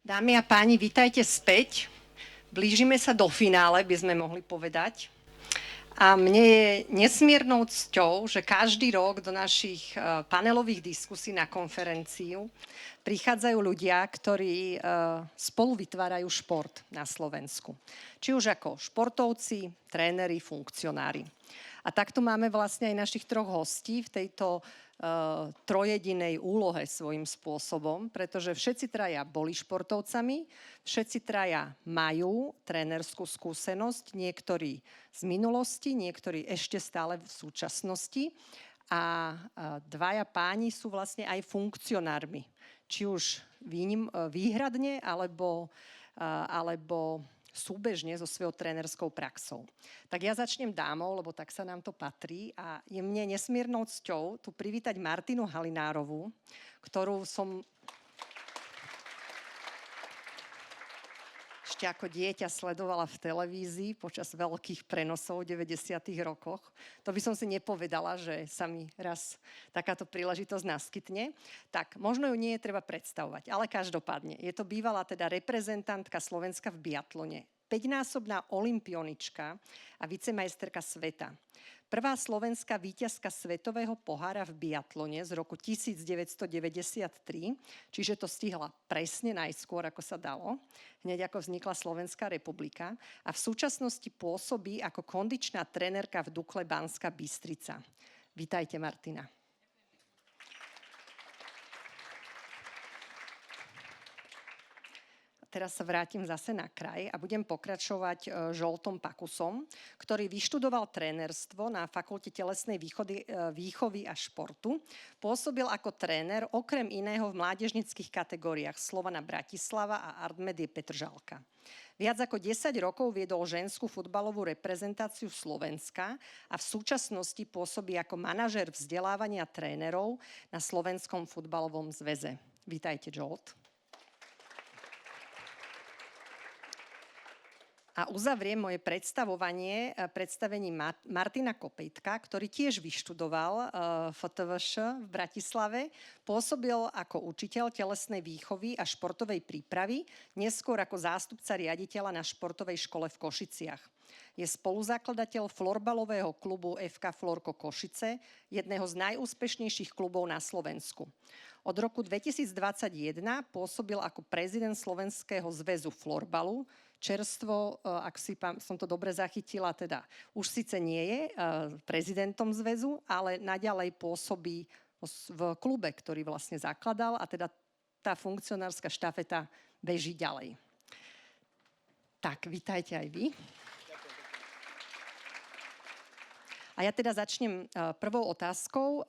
Dámy a páni, vítajte späť. Blížime sa do finále, by sme mohli povedať. A mne je nesmiernou cťou, že každý rok do našich panelových diskusí na konferenciu prichádzajú ľudia, ktorí spolu vytvárajú šport na Slovensku. Či už ako športovci, tréneri, funkcionári. A takto máme vlastne aj našich troch hostí v tejto trojedinej úlohe svojím spôsobom, pretože všetci traja boli športovcami, všetci traja majú trénerskú skúsenosť, niektorí z minulosti, niektorí ešte stále v súčasnosti a dvaja páni sú vlastne aj funkcionármi, či už výhradne alebo súbežne so svojou trénerskou praxou. Tak ja začnem dámou, lebo tak sa nám to patrí a je mne nesmiernou cťou tu privítať Martinu Halinárovú, ktorú som ešte ako dieťa sledovala v televízii počas veľkých prenosov v 90. rokoch. To by som si nepovedala, že sa mi raz takáto príležitosť naskytne. Tak možno ju nie je treba predstavovať, ale každopádne. Je to bývalá teda reprezentantka Slovenska v biatlone. 5-násobná olympionička a vicemajsterka sveta. Prvá slovenská víťazka svetového pohára v biatlone z roku 1993, čiže to stihla presne najskôr, ako sa dalo, hneď ako vznikla Slovenská republika a v súčasnosti pôsobí ako kondičná trenérka v Dukle Banská Bystrica. Vítajte, Martina. Teraz sa vrátim zase na kraj a budem pokračovať Žoltom Pakusom, ktorý vyštudoval trénerstvo na Fakulte telesnej výchovy a športu. Pôsobil ako tréner okrem iného v mládežnických kategóriách Slovana Bratislava a Artmedie Petržalka. Viac ako 10 rokov viedol ženskú futbalovú reprezentáciu Slovenska a v súčasnosti pôsobí ako manažér vzdelávania trénerov na Slovenskom futbalovom zväze. Vítajte, Žolt. A uzavriem moje predstavenie Martina Kopejtka, ktorý tiež vyštudoval FTVŠ v Bratislave, pôsobil ako učiteľ telesnej výchovy a športovej prípravy, neskôr ako zástupca riaditeľa na športovej škole v Košiciach. Je spoluzakladateľ florbalového klubu FK Florko Košice, jedného z najúspešnejších klubov na Slovensku. Od roku 2021 pôsobil ako prezident Slovenského zväzu florbalu. Čerstvo, ak som to dobre zachytila, teda už síce nie je prezidentom zväzu, ale naďalej pôsobí v klube, ktorý vlastne zakladal a teda tá funkcionárska štafeta beží ďalej. Tak, vítajte aj vy. A ja teda začnem prvou otázkou.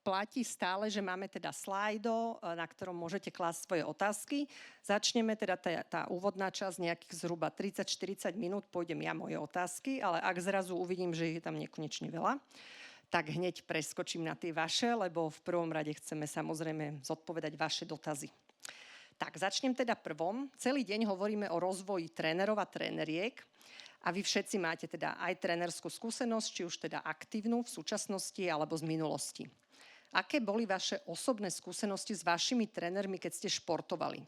Platí stále, že máme teda slajdo, na ktorom môžete klásť svoje otázky. Začneme teda tá úvodná časť, nejakých zhruba 30-40 minút, pôjdem ja moje otázky, ale ak zrazu uvidím, že je tam nekonečne veľa, tak hneď preskočím na tie vaše, lebo v prvom rade chceme samozrejme zodpovedať vaše dotazy. Tak, začnem teda prvom. Celý deň hovoríme o rozvoji trénerov a tréneriek a vy všetci máte teda aj trénerskú skúsenosť, či už teda aktívnu v súčasnosti alebo z minulosti. Aké boli vaše osobné skúsenosti s vašimi trénermi, keď ste športovali?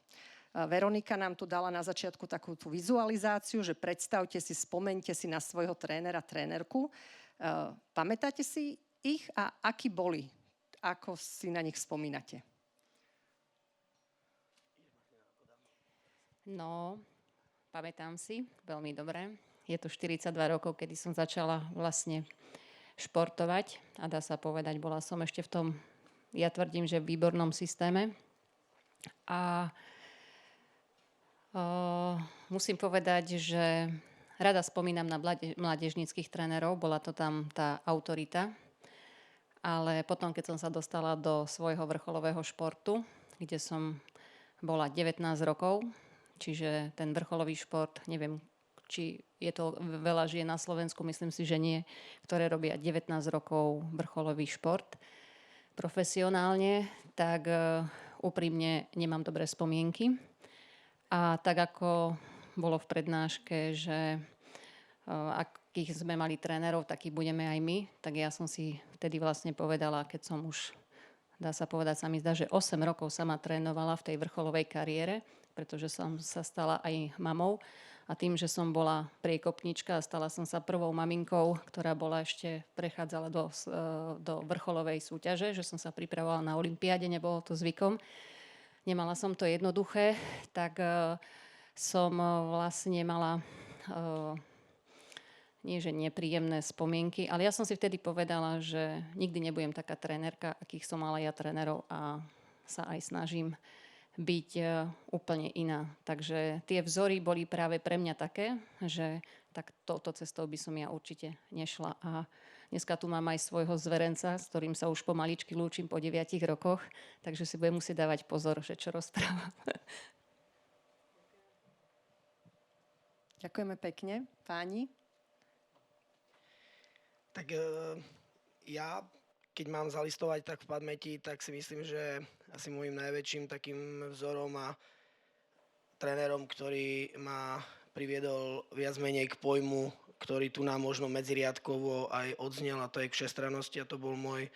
Veronika nám tu dala na začiatku takú tú vizualizáciu, že predstavte si, spomeňte si na svojho trénera, trénerku. Pamätáte si ich a akí boli? Ako si na nich spomínate? No, pamätám si veľmi dobre. Je to 42 rokov, kedy som začala vlastne športovať a dá sa povedať, bola som ešte v tom, ja tvrdím, že v výbornom systéme. A musím povedať, že rada spomínam na mládežníckych trénerov, bola to tam tá autorita, ale potom, keď som sa dostala do svojho vrcholového športu, kde som bola 19 rokov, čiže ten vrcholový šport, neviem, či je to veľa žien na Slovensku, myslím si, že nie, ktoré robia 19 rokov vrcholový šport profesionálne, tak úprimne nemám dobré spomienky. A tak ako bolo v prednáške, že akých sme mali trénerov, takí budeme aj my, tak ja som si vtedy vlastne povedala, keď som už, dá sa povedať, sa mi zdá, že 8 rokov sama trénovala v tej vrcholovej kariére, pretože som sa stala aj mamou. A tým, že som bola priekopnička a stala som sa prvou maminkou, ktorá bola prechádzala do vrcholovej súťaže, že som sa pripravovala na olympiáde, nebolo to zvykom. Nemala som to jednoduché, tak som vlastne mala nie že nepríjemné spomienky, ale ja som si vtedy povedala, že nikdy nebudem taká trénerka, akých som mala ja trénerov a sa aj snažím byť úplne iná. Takže tie vzory boli práve pre mňa také, že tak touto cestou by som ja určite nešla. A dneska tu mám aj svojho zverenca, s ktorým sa už pomaličky lúčim po 9 rokoch, takže si budem musieť dávať pozor, že čo rozprávam. Ďakujeme pekne. Páni? Tak ja, keď mám zalistovať tak v pamäti, tak si myslím, že asi môjim najväčším takým vzorom a trénerom, ktorý ma priviedol viac menej k pojmu, ktorý tu nám možno medziriadkovo aj odznel, a to je k všestrannosti, a to bol môj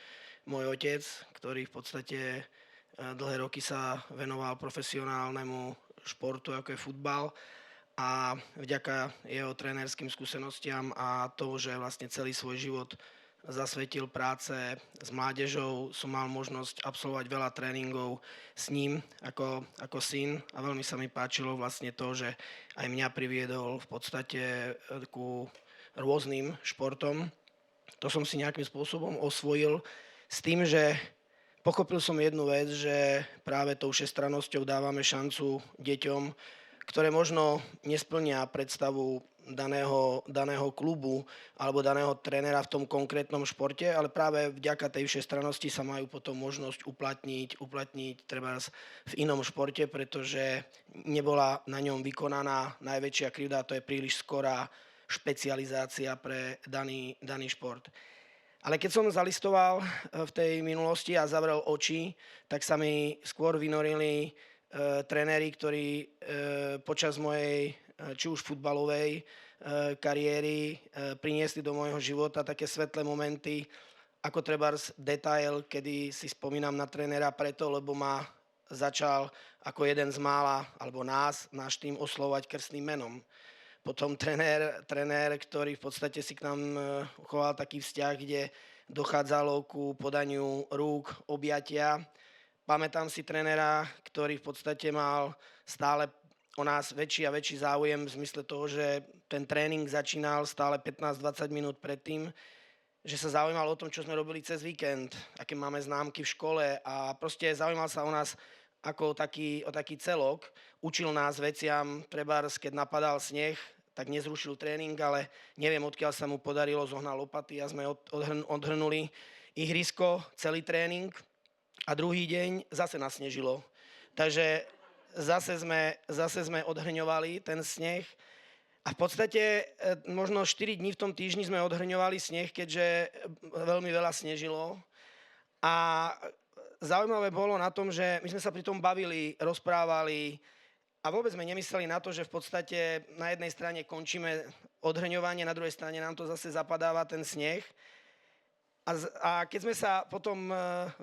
otec, ktorý v podstate dlhé roky sa venoval profesionálnemu športu, ako je futbal. A vďaka jeho trénerským skúsenostiam a to, že vlastne celý svoj život zasvetil práce s mládežou, som mal možnosť absolvovať veľa tréningov s ním ako syn a veľmi sa mi páčilo vlastne to, že aj mňa priviedol v podstate ku rôznym športom. To som si nejakým spôsobom osvojil s tým, že pochopil som jednu vec, že práve tou všestrannosťou dávame šancu deťom, ktoré možno nesplnia predstavu daného klubu alebo daného trénera v tom konkrétnom športe, ale práve vďaka tej všestrannosti sa majú potom možnosť uplatniť treba v inom športe, pretože nebola na ňom vykonaná najväčšia krivda, a to je príliš skorá špecializácia pre daný šport. Ale keď som zalistoval v tej minulosti a zavrel oči, tak sa mi skôr vynorili tréneri, ktorí počas mojej či už futbalovej kariéry priniesli do môjho života také svetlé momenty, ako trebárs detail, kedy si spomínam na trénera preto, lebo ma začal ako jeden z mála, alebo náš tým oslovovať krstným menom. Potom trenér, ktorý v podstate si k nám uchoval taký vzťah, kde dochádzalo ku podaniu rúk, objatia. Pamätám si trénera, ktorý v podstate mal stále o nás väčší a väčší záujem v zmysle toho, že ten tréning začínal stále 15-20 minút predtým, že sa zaujímal o tom, čo sme robili cez víkend, aké máme známky v škole a proste zaujímal sa o nás ako o taký celok. Učil nás veciam, trebárs, keď napadal sneh, tak nezrušil tréning, ale neviem, odkiaľ sa mu podarilo, zohnal lopaty a sme odhrnuli ihrisko, celý tréning. A druhý deň zase nasnežilo. Takže zase sme odhrňovali ten sneh. A v podstate možno 4 dní v tom týždni sme odhrňovali sneh, keďže veľmi veľa snežilo. A zaujímavé bolo na tom, že my sme sa pri tom bavili, rozprávali a vôbec sme nemysleli na to, že v podstate na jednej strane končíme odhrňovanie, na druhej strane nám to zase zapadáva ten sneh. A keď sme sa potom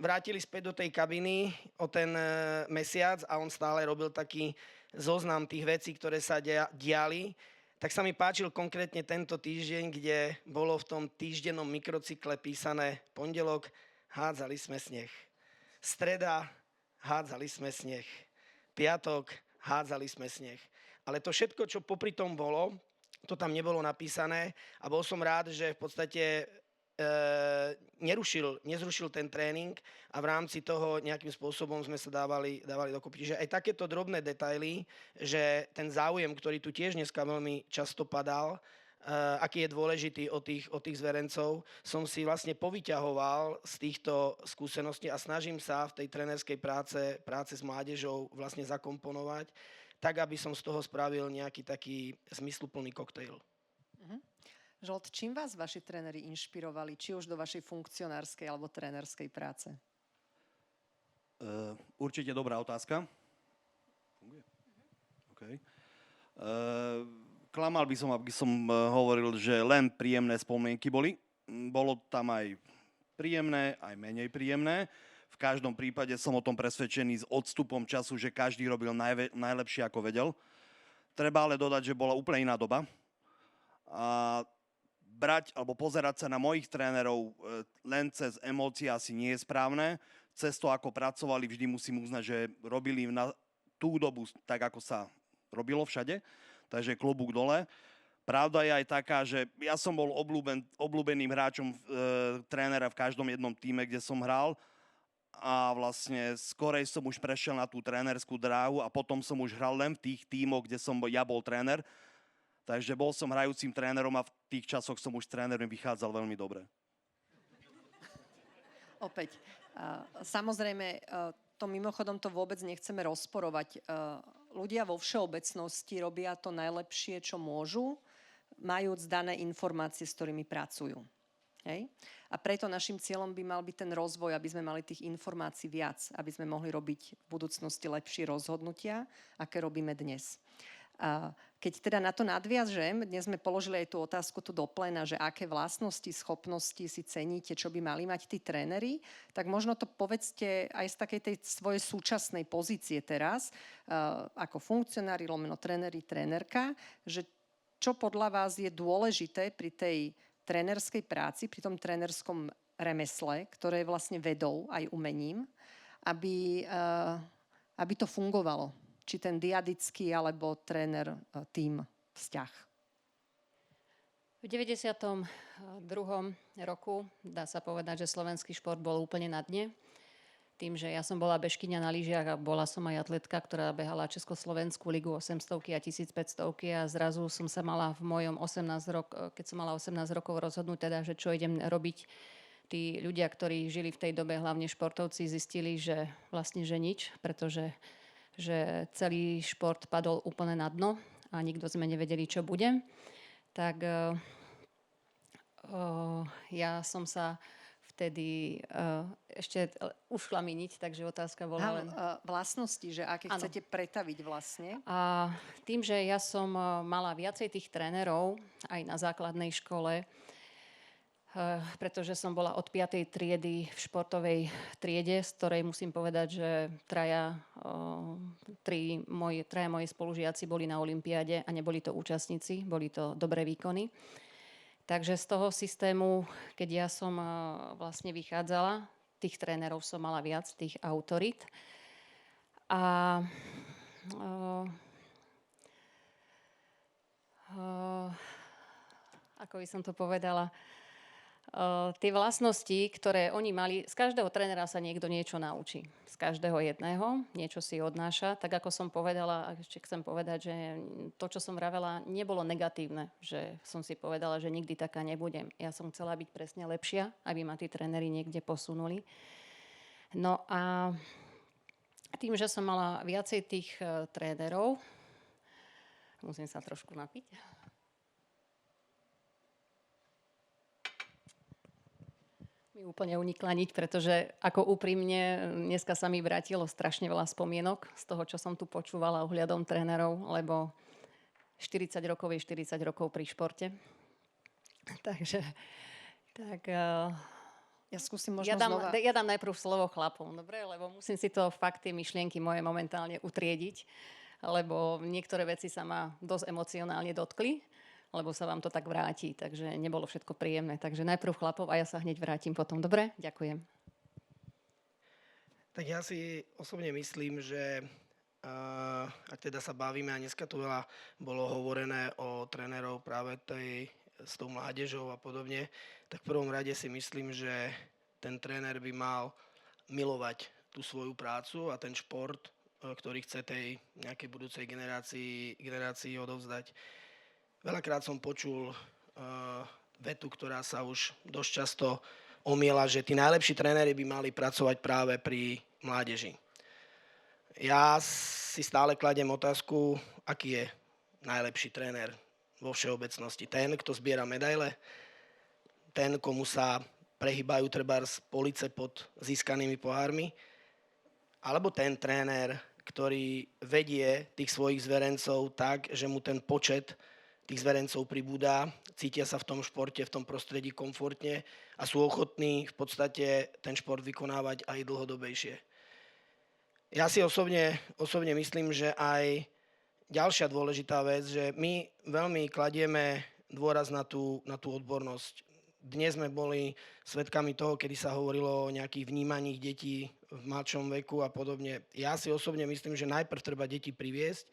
vrátili späť do tej kabiny o ten mesiac a on stále robil taký zoznam tých vecí, ktoré sa diali, tak sa mi páčil konkrétne tento týždeň, kde bolo v tom týždennom mikrocykle písané: pondelok, hádzali sme sneh. Streda, hádzali sme sneh. Piatok, hádzali sme sneh. Ale to všetko, čo popri tom bolo, to tam nebolo napísané a bol som rád, že v podstate nezrušil ten tréning a v rámci toho nejakým spôsobom sme sa dávali dokopy. Čiže aj takéto drobné detaily, že ten záujem, ktorý tu tiež dneska veľmi často padal, aký je dôležitý od tých zverencov, som si vlastne povyťahoval z týchto skúseností a snažím sa v tej trénerskej práce s mládežou vlastne zakomponovať, tak aby som z toho spravil nejaký taký zmysluplný koktejl. Žolt, čím vás vaši tréneri inšpirovali, či už do vašej funkcionárskej alebo trénerskej práce? Určite dobrá otázka. Funguje? Okay. Klamal by som, aby som hovoril, že len príjemné spomienky boli. Bolo tam aj príjemné, aj menej príjemné. v každom prípade som o tom presvedčený s odstupom času, že každý robil najlepšie, ako vedel. Treba ale dodať, že bola úplne iná doba. A brať alebo pozerať sa na mojich trénerov len cez emócie asi nie je správne. Cez to, ako pracovali, vždy musím uznať, že robili na tú dobu tak, ako sa robilo všade. Takže klobúk dole. Pravda je aj taká, že ja som bol obľúbeným hráčom trénera v každom jednom tíme, kde som hral. A vlastne skorej som už prešiel na tú trénerskú dráhu a potom som už hral len v tých tímoch, kde ja bol tréner. Takže bol som hrajúcim trénerom a v tých časoch som už s trénerom vychádzal veľmi dobre. Opäť, samozrejme, to mimochodom to vôbec nechceme rozporovať. Ľudia vo všeobecnosti robia to najlepšie, čo môžu, majúc dané informácie, s ktorými pracujú. Hej? A preto našim cieľom by mal byť ten rozvoj, aby sme mali tých informácií viac, aby sme mohli robiť v budúcnosti lepšie rozhodnutia, aké robíme dnes. A keď teda na to nadviažem, dnes sme položili aj tú otázku tu do pléna, že aké vlastnosti, schopnosti si ceníte, čo by mali mať tí tréneri, tak možno to povedzte aj z takej tej svojej súčasnej pozície teraz, ako funkcionári, lomeno tréneri, trénerka, že čo podľa vás je dôležité pri tej trénerskej práci, pri tom trénerskom remesle, ktoré je vlastne vedou aj umením, aby to fungovalo. Či ten diadický alebo tréner tím vzťah. V 92. roku dá sa povedať, že slovenský šport bol úplne na dne. Tým, že ja som bola bežkyňa na lyžiach a bola som aj atletka, ktorá behala Československú ligu 800 a 1500 a zrazu som sa mala v mojom 18 keď som mala 18 rokov rozhodnúť teda, že čo idem robiť. Tí ľudia, ktorí žili v tej dobe, hlavne športovci, zistili, že vlastne že nič, pretože že celý šport padol úplne na dno a nikto sme nevedeli, čo bude. Tak ja som sa vtedy ešte ušla mi niť, takže otázka bola len... Vlastnosti, že aké chcete pretaviť vlastne. A tým, že ja som mala viacej tých trénerov aj na základnej škole, pretože som bola od 5. triedy v športovej triede, z ktorej musím povedať, že traja moji spolužiaci boli na olympiáde a neboli to účastníci, boli to dobré výkony. Takže z toho systému, keď ja som vlastne vychádzala, tých trénerov som mala viac, tých autorít. A ako by som to povedala, tie vlastnosti, ktoré oni mali, z každého trénera sa niekto niečo naučí. Z každého jedného niečo si odnáša. Tak ako som povedala, a ešte chcem povedať, že to, čo som vravela, nebolo negatívne. Že som si povedala, že nikdy taká nebudem. Ja som chcela byť presne lepšia, aby ma tí tréneri niekde posunuli. No a tým, že som mala viacej tých trénerov, musím sa trošku napiť. Mi úplne unikla niť, pretože ako úprimne dneska sa mi vrátilo strašne veľa spomienok z toho, čo som tu počúvala ohľadom trénerov, lebo 40 rokov je 40 rokov pri športe. Takže tak... Ja skúsim možno znova... Ja dám najprv slovo chlapom, dobre? Lebo musím si to fakt, tie myšlienky moje momentálne utriediť, lebo niektoré veci sa ma dosť emocionálne dotkli, lebo sa vám to tak vráti, takže nebolo všetko príjemné. Takže najprv chlapov a ja sa hneď vrátim potom. Dobre? Ďakujem. Tak ja si osobne myslím, že ak teda sa bavíme, a dneska tu veľa bolo hovorené o trénerov práve s tou mládežou a podobne, tak v prvom rade si myslím, že ten tréner by mal milovať tú svoju prácu a ten šport, ktorý chce tej nejakej budúcej generácii odovzdať. Veľakrát som počul vetu, ktorá sa už dosť často omiela, že tí najlepší tréneri by mali pracovať práve pri mládeži. Ja si stále kladiem otázku, aký je najlepší tréner vo všeobecnosti. Ten, kto zbiera medaile, ten, komu sa prehybajú trebárs police pod získanými pohármi, alebo ten tréner, ktorý vedie tých svojich zverencov tak, že mu ten počet tých zverencov pribúda, cítia sa v tom športe, v tom prostredí komfortne a sú ochotní v podstate ten šport vykonávať aj dlhodobejšie. Ja si osobne myslím, že aj ďalšia dôležitá vec, že my veľmi kladieme dôraz na tú odbornosť. Dnes sme boli svedkami toho, kedy sa hovorilo o nejakých vnímaní detí v mladšom veku a podobne. Ja si osobne myslím, že najprv treba deti priviesť,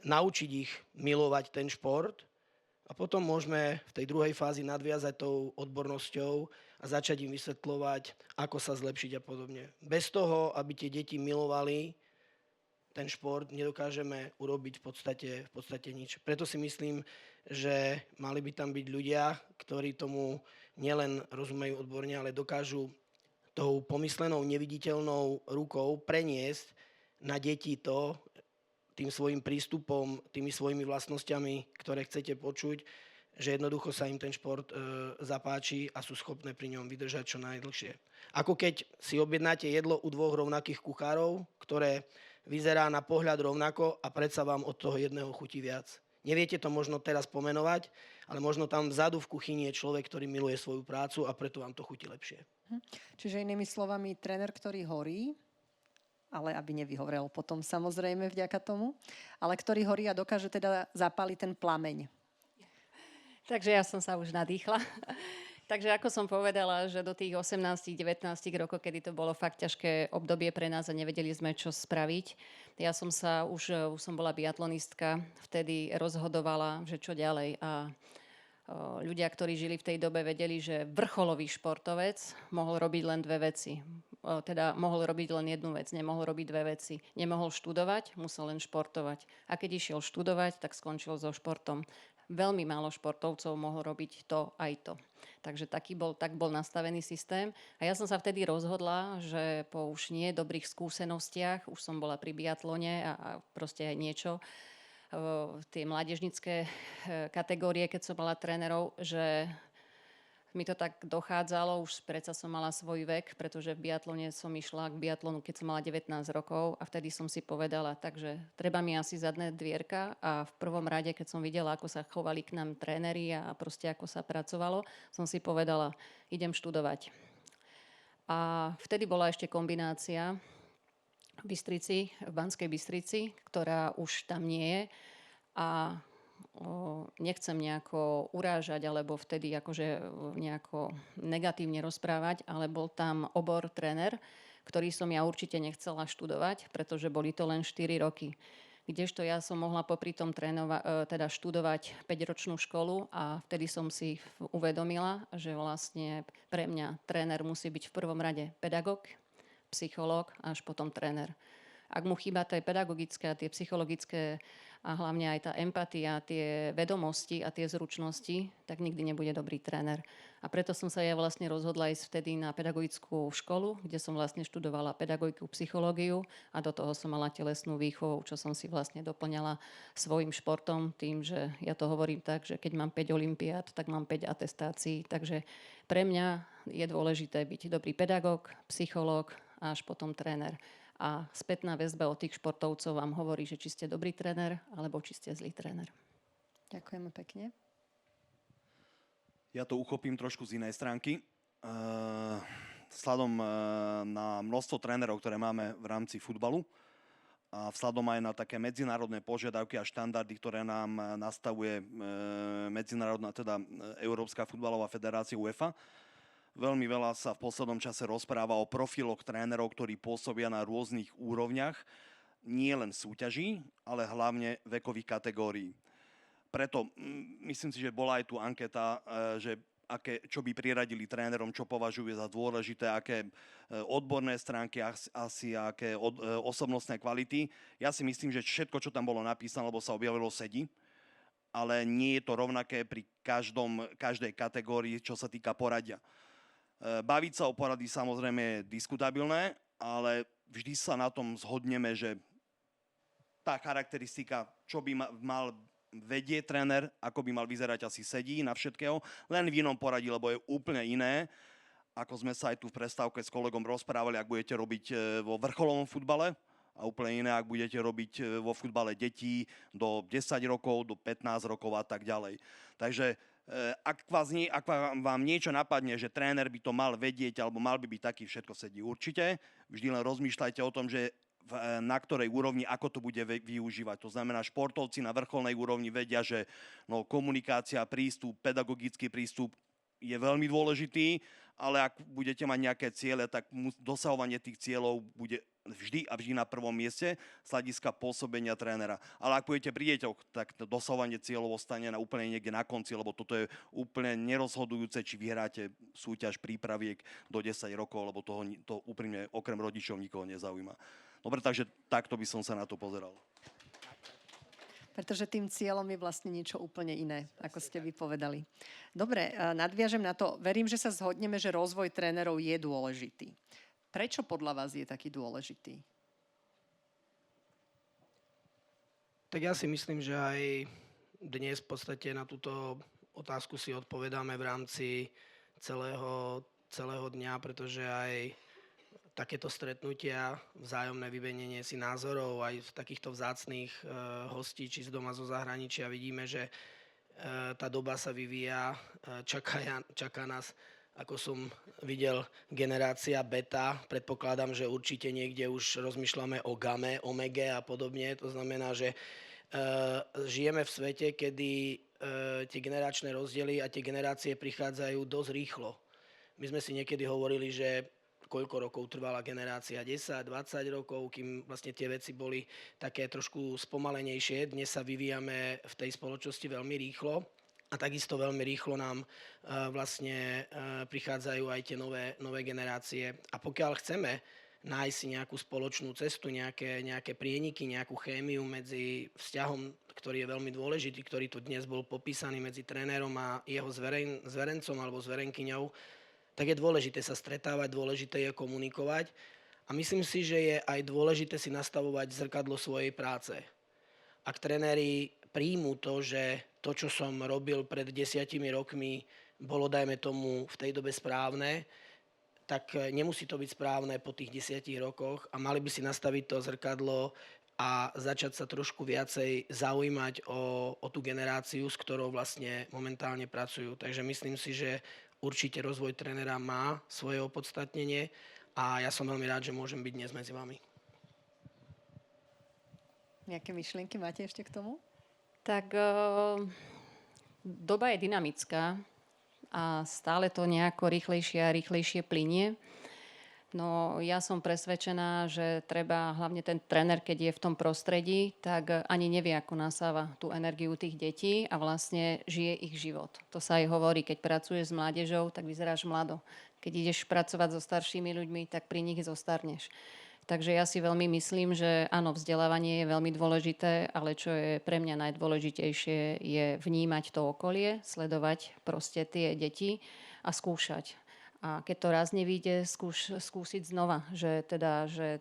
naučiť ich milovať ten šport a potom môžeme v tej druhej fázi nadviazať tou odbornosťou a začať im vysvetľovať, ako sa zlepšiť a podobne. Bez toho, aby tie deti milovali ten šport, nedokážeme urobiť v podstate nič. Preto si myslím, že mali by tam byť ľudia, ktorí tomu nielen rozumejú odborne, ale dokážu tou pomyslenou neviditeľnou rukou preniesť na deti to, tým svojim prístupom, tými svojimi vlastnosťami, ktoré chcete počuť, že jednoducho sa im ten šport zapáči a sú schopné pri ňom vydržať čo najdlhšie. Ako keď si objednáte jedlo u dvoch rovnakých kuchárov, ktoré vyzerá na pohľad rovnako a predsa vám od toho jedného chutí viac. Neviete to možno teraz pomenovať, ale možno tam vzadu v kuchyni je človek, ktorý miluje svoju prácu a preto vám to chutí lepšie. Čiže inými slovami, tréner, ktorý horí, ale aby nevyhorel potom samozrejme vďaka tomu, ale ktorý horí a dokáže teda zapáliť ten plameň. Takže ja som sa už nadýchla. Takže ako som povedala, že do tých 18-19 rokov, kedy to bolo fakt ťažké obdobie pre nás a nevedeli sme, čo spraviť, ja som sa už som bola biatlonistka, vtedy rozhodovala, že čo ďalej. A ľudia, ktorí žili v tej dobe, vedeli, že vrcholový športovec mohol robiť len dve veci. Teda mohol robiť len jednu vec, nemohol robiť dve veci. Nemohol študovať, musel len športovať. A keď išiel študovať, tak skončil so športom. Veľmi málo športovcov mohol robiť to aj to. Takže tak bol nastavený systém. A ja som sa vtedy rozhodla, že po už nie dobrých skúsenostiach, už som bola pri biatlone a proste aj niečo, tie mládežnícke kategórie, keď som mala trénerov, že mi to tak dochádzalo, už predsa som mala svoj vek, pretože v biatlone som išla k biatlonu, keď som mala 19 rokov a vtedy som si povedala, takže treba mi asi zadné dvierka a v prvom rade, keď som videla, ako sa chovali k nám tréneri a proste ako sa pracovalo, som si povedala, idem študovať. A vtedy bola ešte kombinácia v Banskej Bystrici, ktorá už tam nie je a nechcem nejako urážať alebo vtedy akože nejako negatívne rozprávať, ale bol tam obor tréner, ktorý som ja určite nechcela študovať, pretože boli to len 4 roky. Kdežto ja som mohla popri tom teda študovať 5-ročnú školu a vtedy som si uvedomila, že vlastne pre mňa tréner musí byť v prvom rade pedagóg, psychológ a až potom tréner. Ak mu chýba tie pedagogické a tie psychologické a hlavne aj tá empatia, tie vedomosti a tie zručnosti, tak nikdy nebude dobrý tréner. A preto som sa ja vlastne rozhodla ísť vtedy na pedagogickú školu, kde som vlastne študovala pedagogiku, psychológiu a do toho som mala telesnú výchovu, čo som si vlastne doplňala svojim športom tým, že ja to hovorím tak, že keď mám 5 olympiád, tak mám 5 atestácií. Takže pre mňa je dôležité byť dobrý pedagóg, psychológ a až potom tréner. A spätná väzba od tých športovcov vám hovorí, že či ste dobrý tréner, alebo či ste zlý tréner. Ďakujeme pekne. Ja to uchopím trošku z inej stránky. Vzhľadom na množstvo trénerov, ktoré máme v rámci futbalu a vzhľadom aj na také medzinárodné požiadavky a štandardy, ktoré nám nastavuje medzinárodná, teda Európska futbalová federácia UEFA, veľmi veľa sa v poslednom čase rozpráva o profiloch trénerov, ktorí pôsobia na rôznych úrovniach, nie len súťaží, ale hlavne vekových kategórií. Preto myslím si, že bola aj tu anketa, že čo by priradili trénerom, čo považujú za dôležité, aké odborné stránky, asi aké osobnostné kvality. Ja si myslím, že všetko, čo tam bolo napísané, lebo sa objavilo, sedí, ale nie je to rovnaké pri každej kategórii, čo sa týka poradia. Baviť sa o porady samozrejme je diskutabilné, ale vždy sa na tom zhodneme, že tá charakteristika, čo by mal vedieť tréner, ako by mal vyzerať, asi sedí na všetkého, len v inom poradí, lebo je úplne iné, ako sme sa aj tu v prestávke s kolegom rozprávali, ak budete robiť vo vrcholovom futbale, a úplne iné, ak budete robiť vo futbale detí do 10 rokov, do 15 rokov a tak ďalej. Takže ak vám niečo napadne, že tréner by to mal vedieť alebo mal by byť taký, všetko sedí určite. Vždy len rozmýšľajte o tom, že na ktorej úrovni, ako to bude využívať. To znamená, športovci na vrcholnej úrovni vedia, že komunikácia, prístup, pedagogický prístup je veľmi dôležitý, ale ak budete mať nejaké ciele, tak dosahovanie tých cieľov bude vždy a vždy na prvom mieste z hľadiska pôsobenia trénera. Ale ak budete pri deťoch, tak to dosahovanie cieľov ostane na úplne niekde na konci, lebo toto je úplne nerozhodujúce, či vyhráte súťaž prípraviek do 10 rokov, lebo to úprimne okrem rodičov nikoho nezaujíma. Dobre, takže takto by som sa na to pozeral. Pretože tým cieľom je vlastne niečo úplne iné, ako ste vypovedali. Dobre, nadviažem na to. Verím, že sa zhodneme, že rozvoj trénerov je dôležitý. Prečo podľa vás je taký dôležitý? Tak ja si myslím, že aj dnes v podstate na túto otázku si odpovedáme v rámci celého dňa, pretože aj takéto stretnutia, vzájomné vymenenie si názorov aj v takýchto vzácnych hostí, či z doma, zo zahraničia, vidíme, že tá doba sa vyvíja, čaká nás, ako som videl, generácia beta. Predpokladám, že určite niekde už rozmýšľame o game, omege a podobne. To znamená, že žijeme v svete, kedy tie generačné rozdiely a tie generácie prichádzajú dosť rýchlo. My sme si niekedy hovorili, že koľko rokov trvala generácia, 10, 20 rokov, kým vlastne tie veci boli také trošku spomalenejšie. Dnes sa vyvíjame v tej spoločnosti veľmi rýchlo a takisto veľmi rýchlo nám vlastne prichádzajú aj tie nové generácie. A pokiaľ chceme nájsť si nejakú spoločnú cestu, nejaké prieniky, nejakú chémiu medzi vzťahom, ktorý je veľmi dôležitý, ktorý tu dnes bol popísaný medzi trénerom a jeho zverencom alebo zverenkyňou, tak je dôležité sa stretávať, dôležité je komunikovať a myslím si, že je aj dôležité si nastavovať zrkadlo svojej práce. Ak trenéri príjmu to, že to, čo som robil pred 10 rokmi, bolo, dajme tomu, v tej dobe správne, tak nemusí to byť správne po tých 10 rokoch a mali by si nastaviť to zrkadlo a začať sa trošku viacej zaujímať o tú generáciu, s ktorou vlastne momentálne pracujú. Takže myslím si, že určite rozvoj trénera má svoje opodstatnenie a ja som veľmi rád, že môžem byť dnes medzi vami. Nejaké myšlienky máte ešte k tomu? Tak doba je dynamická a stále to nejako rýchlejšie a rýchlejšie plynie. No ja som presvedčená, že treba, hlavne ten tréner, keď je v tom prostredí, tak ani nevie, ako nasáva tú energiu tých detí a vlastne žije ich život. To sa aj hovorí, keď pracuješ s mládežou, tak vyzeráš mlado. Keď ideš pracovať so staršími ľuďmi, tak pri nich zostarneš. Takže ja si veľmi myslím, že áno, vzdelávanie je veľmi dôležité, ale čo je pre mňa najdôležitejšie, je vnímať to okolie, sledovať proste tie deti a skúšať. A keď to raz nevíde, skúsiť znova, že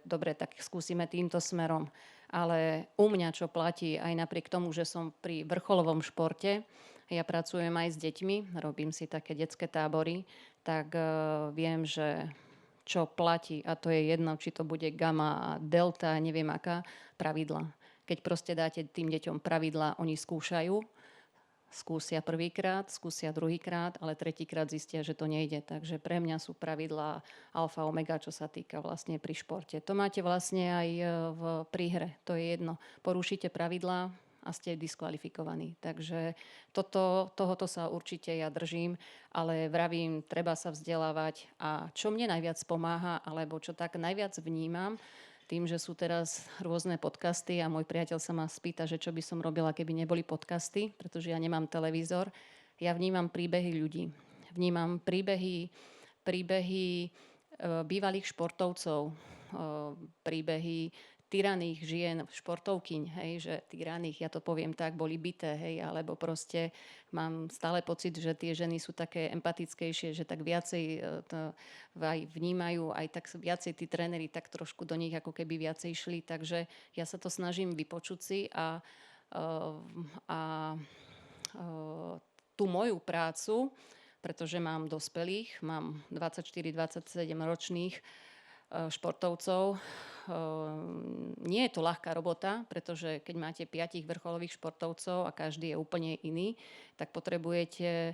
dobre, tak skúsime týmto smerom. Ale u mňa, čo platí, aj napriek tomu, že som pri vrcholovom športe, ja pracujem aj s deťmi, robím si také detské tábory, tak viem, že čo platí, a to je jedno, či to bude gamma, delta, neviem aká, pravidla. Keď proste dáte tým deťom pravidla, oni skúsia prvýkrát, skúsia druhýkrát, ale tretíkrát zistia, že to nejde. Takže pre mňa sú pravidlá alfa, omega, čo sa týka vlastne pri športe. To máte vlastne aj v príhre, to je jedno. Porušíte pravidlá a ste diskvalifikovaní. Takže tohoto sa určite ja držím, ale vravím, treba sa vzdelávať. A čo mne najviac pomáha, alebo čo tak najviac vnímam, tým, že sú teraz rôzne podcasty a môj priateľ sa ma spýta, že čo by som robila, keby neboli podcasty, pretože ja nemám televízor. Ja vnímam príbehy ľudí. Vnímam príbehy bývalých športovcov, príbehy tyraných žien, športovkyň, hej, že tyraných, ja to poviem tak, boli bité, hej, alebo proste mám stále pocit, že tie ženy sú také empatickejšie, že tak viacej to aj vnímajú, aj tak viacej tí tréneri tak trošku do nich ako keby viacej šli, takže ja sa to snažím vypočuť si a tú moju prácu, pretože mám dospelých, mám 24-27 ročných športovcov. nie je to ľahká robota, pretože keď máte 5 vrcholových športovcov a každý je úplne iný, tak potrebujete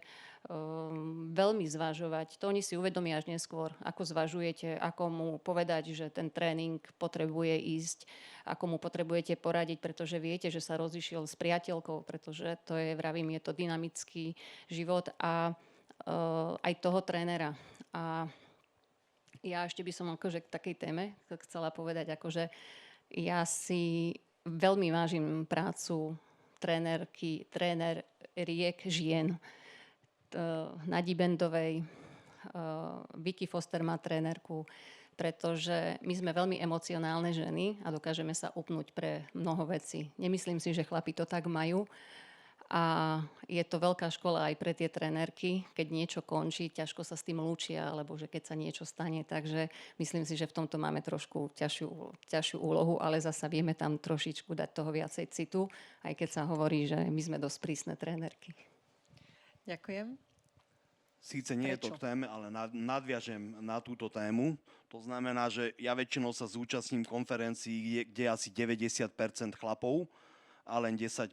veľmi zvažovať. To oni si uvedomia až neskôr, ako zvažujete, ako mu povedať, že ten tréning potrebuje ísť, ako mu potrebujete poradiť, pretože viete, že sa rozišiel s priateľkou, pretože to je, vravím, je to dynamický život a aj toho trénera. A ja ešte by som akože k takej téme chcela povedať, akože ja si veľmi vážim prácu tréneriek žien. Nadi Bendovej, Vicky Foster má trénerku, pretože my sme veľmi emocionálne ženy a dokážeme sa upnúť pre mnoho vecí. Nemyslím si, že chlapi to tak majú. A je to veľká škola aj pre tie trénerky, keď niečo končí, ťažko sa s tým lúčia, alebo že keď sa niečo stane. Takže myslím si, že v tomto máme trošku ťažšiu úlohu, ale zasa vieme tam trošičku dať toho viacej citu, aj keď sa hovorí, že my sme dosť prísne trénerky. Ďakujem. Síce nie je to k téme, ale nadviažem na túto tému. To znamená, že ja väčšinou sa zúčastním konferencií, kde je asi 90% chlapov a len 10%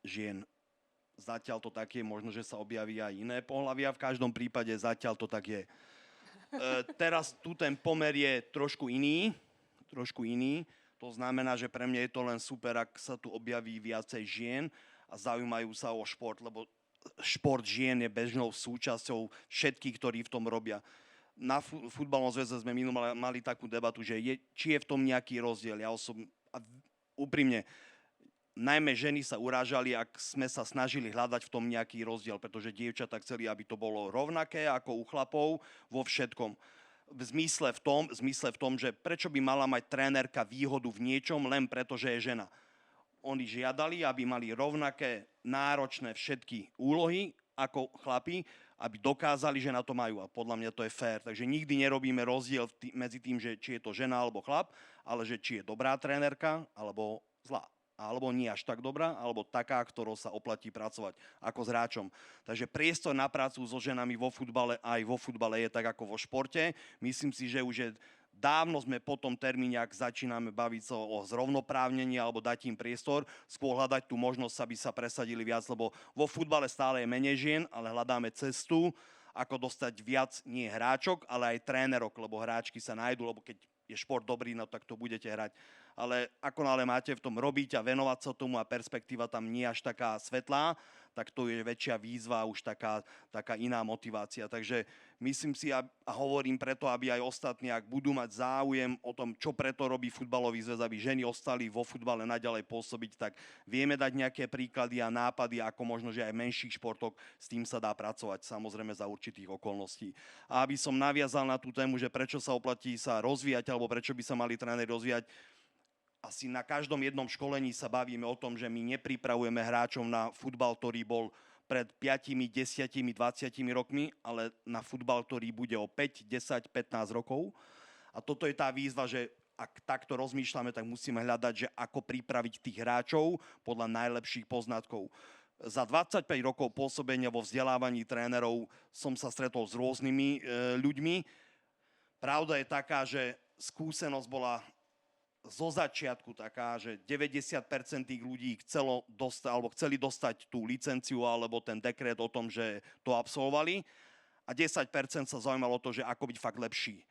žien. Zatiaľ to tak je, možno, že sa objaví aj iné pohlavia, v každom prípade zatiaľ to tak je. Teraz tu ten pomer je trošku iný. To znamená, že pre mňa je to len super, ak sa tu objaví viacej žien a zaujímajú sa o šport, lebo šport žien je bežnou súčasťou všetkých, ktorí v tom robia. Na futbalovom zväze sme minulé mali takú debatu, že či je v tom nejaký rozdiel. Ja úprimne, najmä ženy sa urážali, ak sme sa snažili hľadať v tom nejaký rozdiel, pretože dievčatá chceli, aby to bolo rovnaké ako u chlapov vo všetkom. V zmysle v tom, že prečo by mala mať trénerka výhodu v niečom len preto, že je žena. Oni žiadali, aby mali rovnaké náročné všetky úlohy ako chlapi, aby dokázali, že na to majú. A podľa mňa to je fér. Takže nikdy nerobíme rozdiel medzi tým, že či je to žena alebo chlap, ale že či je dobrá trénerka alebo zlá. Alebo nie až tak dobrá, alebo taká, ktorou sa oplatí pracovať ako s hráčom. Takže priestor na prácu so ženami vo futbale aj vo futbale je tak ako vo športe. Myslím si, že už je dávno sme po tom termíne, ak začíname baviť sa o zrovnoprávnení alebo dať im priestor, skôr hľadať tú možnosť, aby sa presadili viac, lebo vo futbale stále je menej žien, ale hľadáme cestu, ako dostať viac nie hráčok, ale aj trénerok, lebo hráčky sa nájdu, lebo keď je šport dobrý, no tak to budete hrať. Ale akonáhle máte v tom robiť a venovať sa tomu a perspektíva tam nie až taká svetlá, tak to je väčšia výzva, už taká iná motivácia. Takže myslím si a hovorím preto, aby aj ostatní, ak budú mať záujem o tom, čo preto robí futbalový zväz, aby ženy ostali vo futbale naďalej pôsobiť, tak vieme dať nejaké príklady a nápady, ako možno, že aj v menších športoch s tým sa dá pracovať, samozrejme za určitých okolností. A aby som naviazal na tú tému, že prečo sa oplatí sa rozvíjať, alebo prečo by sa mali tréneri rozvíjať, asi na každom jednom školení sa bavíme o tom, že my nepripravujeme hráčov na futbal, ktorý bol pred 5, 10, 20 rokmi, ale na futbal, ktorý bude o 5, 10, 15 rokov. A toto je tá výzva, že ak takto rozmýšľame, tak musíme hľadať, že ako pripraviť tých hráčov podľa najlepších poznatkov. Za 25 rokov pôsobenia vo vzdelávaní trénerov som sa stretol s rôznymi ľuďmi. Pravda je taká, že skúsenosť bola zo začiatku taká, že 90% tých ľudí chceli dostať tú licenciu alebo ten dekret o tom, že to absolvovali a 10% sa zaujímalo to, že ako byť fakt lepší.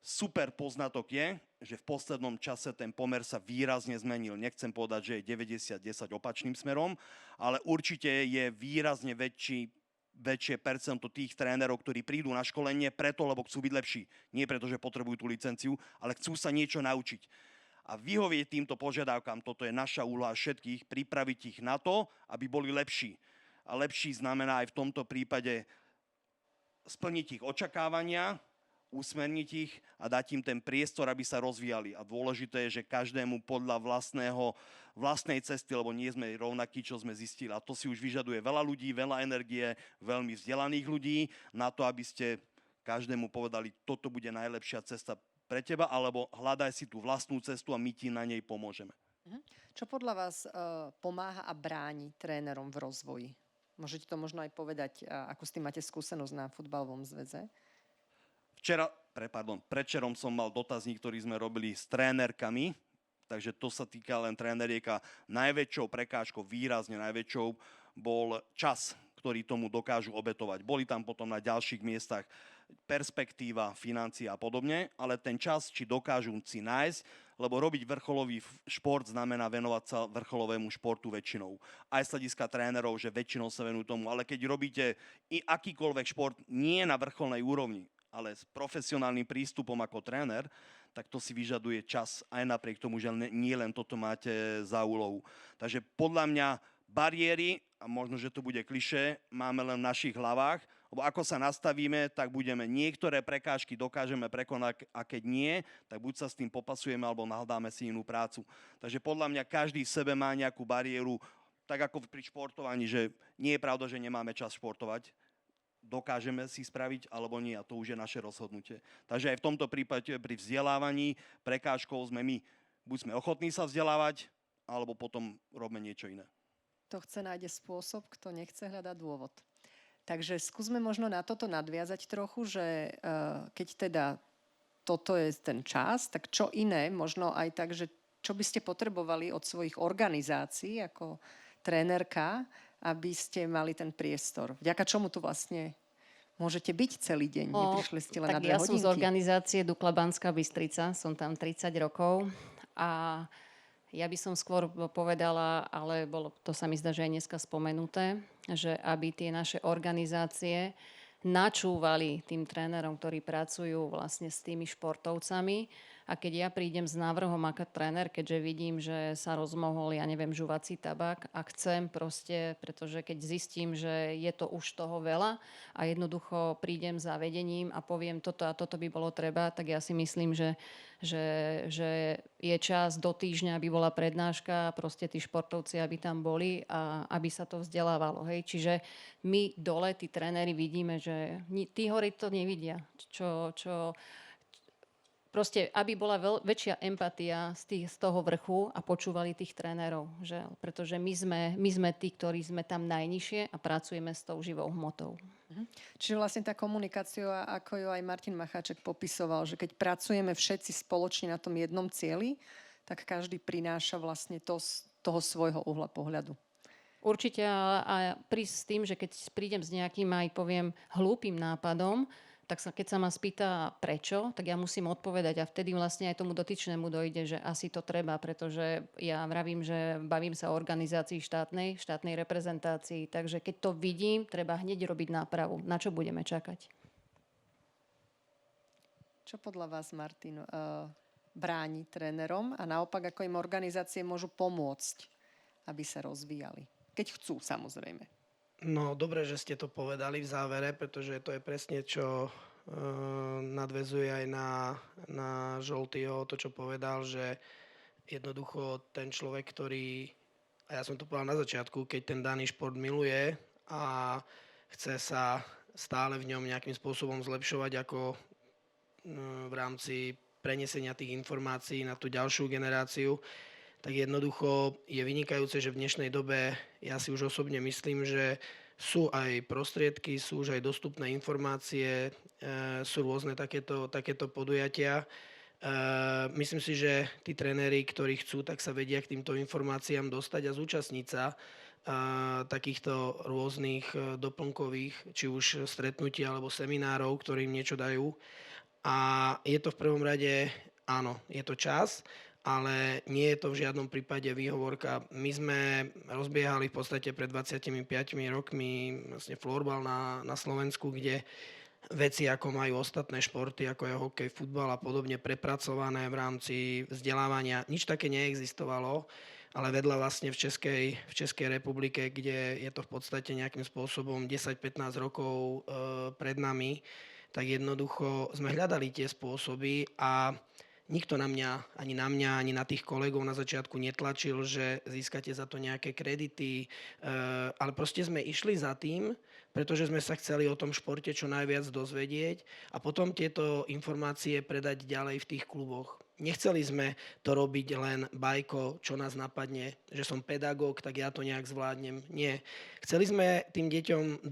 Super poznatok je, že v poslednom čase ten pomer sa výrazne zmenil. Nechcem povedať, že je 90-10 opačným smerom, ale určite je výrazne väčšie percento tých trénerov, ktorí prídu na školenie preto, lebo chcú byť lepší. Nie preto, že potrebujú tú licenciu, ale chcú sa niečo naučiť. A vyhovieť týmto požiadavkám, toto je naša úloha všetkých, pripraviť ich na to, aby boli lepší. A lepší znamená aj v tomto prípade splniť ich očakávania, usmerniť ich a dať im ten priestor, aby sa rozvíjali. A dôležité je, že každému podľa vlastnej cesty, lebo nie sme rovnakí, čo sme zistili. A to si už vyžaduje veľa ľudí, veľa energie, veľmi vzdelaných ľudí na to, aby ste každému povedali, toto bude najlepšia cesta pre teba, alebo hľadaj si tú vlastnú cestu a my ti na nej pomôžeme. Čo podľa vás pomáha a bráni trénerom v rozvoji? Môžete to možno aj povedať, ako s tým máte skúsenosť na futbalovom zväze? Predčerom som mal dotazník, ktorý sme robili s trénerkami takže to sa týka len tréneriek a najväčšou prekážkou, výrazne najväčšou, bol čas, ktorý tomu dokážu obetovať. Boli tam potom na ďalších miestach perspektíva, financie a podobne, ale ten čas, či dokážu si nájsť, lebo robiť vrcholový šport znamená venovať sa vrcholovému športu väčšinou. Aj z hľadiska trénerov, že väčšinou sa venujú tomu, ale keď robíte i akýkoľvek šport nie na vrcholnej úrovni, ale s profesionálnym prístupom ako tréner, tak to si vyžaduje čas, aj napriek tomu, že nie len toto máte za úlohu. Takže podľa mňa bariéry, a možno, že to bude klišé, máme len v našich hlavách, lebo ako sa nastavíme, tak budeme niektoré prekážky dokážeme prekonať a keď nie, tak buď sa s tým popasujeme, alebo nahľadáme si inú prácu. Takže podľa mňa každý v sebe má nejakú bariéru, tak ako pri športovaní, že nie je pravda, že nemáme čas športovať, dokážeme si spraviť, alebo nie, a to už je naše rozhodnutie. Takže aj v tomto prípade pri vzdelávaní prekážkou sme my. Buď sme ochotní sa vzdelávať, alebo potom robíme niečo iné. Kto chce, nájde spôsob, kto nechce, hľadá dôvod. Takže skúsme možno na toto nadviazať trochu, že keď teda toto je ten čas, tak čo iné, možno aj tak, že čo by ste potrebovali od svojich organizácií ako trénerka, aby ste mali ten priestor. Vďaka čomu tu vlastne môžete byť celý deň? Neprišli ste len na 2 hodinky. Ja som z organizácie Dukla Banská Bystrica, som tam 30 rokov a ja by som skôr povedala, ale to sa mi zdá, že aj dneska spomenuté, že aby tie naše organizácie načúvali tým trénerom, ktorí pracujú vlastne s tými športovcami. A keď ja prídem s návrhom ako tréner, keďže vidím, že sa rozmohol, ja neviem, žuvací tabak a chcem proste, pretože keď zistím, že je to už toho veľa a jednoducho prídem za vedením a poviem toto a toto by bolo treba, tak ja si myslím, že je čas do týždňa, aby bola prednáška, proste tí športovci, aby tam boli a aby sa to vzdelávalo. Hej. Čiže my dole, tí tréneri, vidíme, že tí hore to nevidia. Proste, aby bola väčšia empatia z toho vrchu a počúvali tých trénerov. Že? Pretože my sme tí, ktorí sme tam najnižšie a pracujeme s tou živou hmotou. Čiže vlastne tá komunikácia, ako ju aj Martin Macháček popisoval, že keď pracujeme všetci spoločne na tom jednom cieli, tak každý prináša vlastne to z toho svojho uhla pohľadu. Určite a prísť s tým, že keď prídem s nejakým aj poviem hlúpým nápadom, tak keď sa ma spýta prečo, tak ja musím odpovedať a vtedy vlastne aj tomu dotyčnému dojde, že asi to treba, pretože ja vravím, že bavím sa o organizácii štátnej reprezentácii, takže keď to vidím, treba hneď robiť nápravu. Na čo budeme čakať? Čo podľa vás, Martin, bráni trénerom a naopak, ako im organizácie môžu pomôcť, aby sa rozvíjali? Keď chcú, samozrejme. No, dobre, že ste to povedali v závere, pretože to je presne, čo nadväzuje aj na Žoltyho, to, čo povedal, že jednoducho ten človek, ktorý, a ja som to povedal na začiatku, keď ten daný šport miluje a chce sa stále v ňom nejakým spôsobom zlepšovať ako v rámci prenesenia tých informácií na tú ďalšiu generáciu, tak jednoducho je vynikajúce, že v dnešnej dobe, ja si už osobne myslím, že sú aj prostriedky, sú už aj dostupné informácie, sú rôzne takéto podujatia. Myslím si, že tí tréneri, ktorí chcú, tak sa vedia k týmto informáciám dostať a zúčastniť sa takýchto rôznych doplnkových, či už stretnutí alebo seminárov, ktorým niečo dajú. A je to v prvom rade, áno, je to čas, ale nie je to v žiadnom prípade výhovorka. My sme rozbiehali v podstate pred 25 rokmi vlastne florbal na Slovensku, kde veci, ako majú ostatné športy, ako je hokej, futbal a podobne, prepracované v rámci vzdelávania. Nič také neexistovalo, ale vedľa vlastne v Českej republike, kde je to v podstate nejakým spôsobom 10-15 rokov pred nami, tak jednoducho sme hľadali tie spôsoby a nikto na mňa, ani na tých kolegov na začiatku netlačil, že získate za to nejaké kredity, ale proste sme išli za tým, pretože sme sa chceli o tom športe čo najviac dozvedieť a potom tieto informácie predať ďalej v tých kluboch. Nechceli sme to robiť len bajko, čo nás napadne, že som pedagóg, tak ja to nejak zvládnem. Nie. Chceli sme tým deťom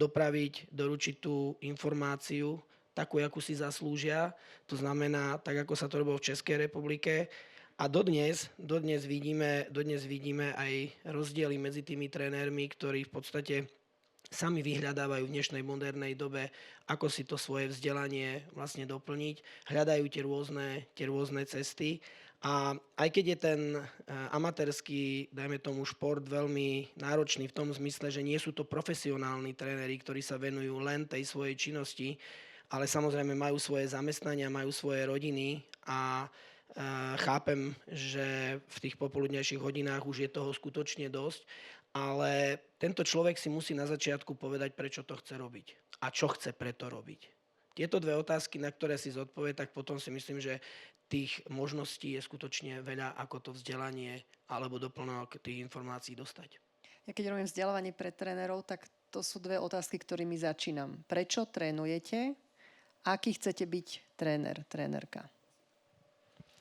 doručiť tú informáciu, takú, akú si zaslúžia. To znamená, tak ako sa to robilo v Českej republike. A dodnes vidíme aj rozdiely medzi tými trénermi, ktorí v podstate sami vyhľadávajú v dnešnej modernej dobe, ako si to svoje vzdelanie vlastne doplniť. Hľadajú tie rôzne cesty. A aj keď je ten amatérsky, dajme tomu, šport veľmi náročný v tom zmysle, že nie sú to profesionálni tréneri, ktorí sa venujú len tej svojej činnosti, ale samozrejme majú svoje zamestnania, majú svoje rodiny a chápem, že v tých popoludnejších hodinách už je toho skutočne dosť, ale tento človek si musí na začiatku povedať, prečo to chce robiť a čo chce preto robiť. Tieto dve otázky, na ktoré si zodpovie, tak potom si myslím, že tých možností je skutočne veľa, ako to vzdelanie alebo doplnok tých informácií dostať. Ja keď robím vzdelávanie pre trénerov, tak to sú dve otázky, ktorými začínam. Prečo trénujete? Aký chcete byť tréner, trénerka?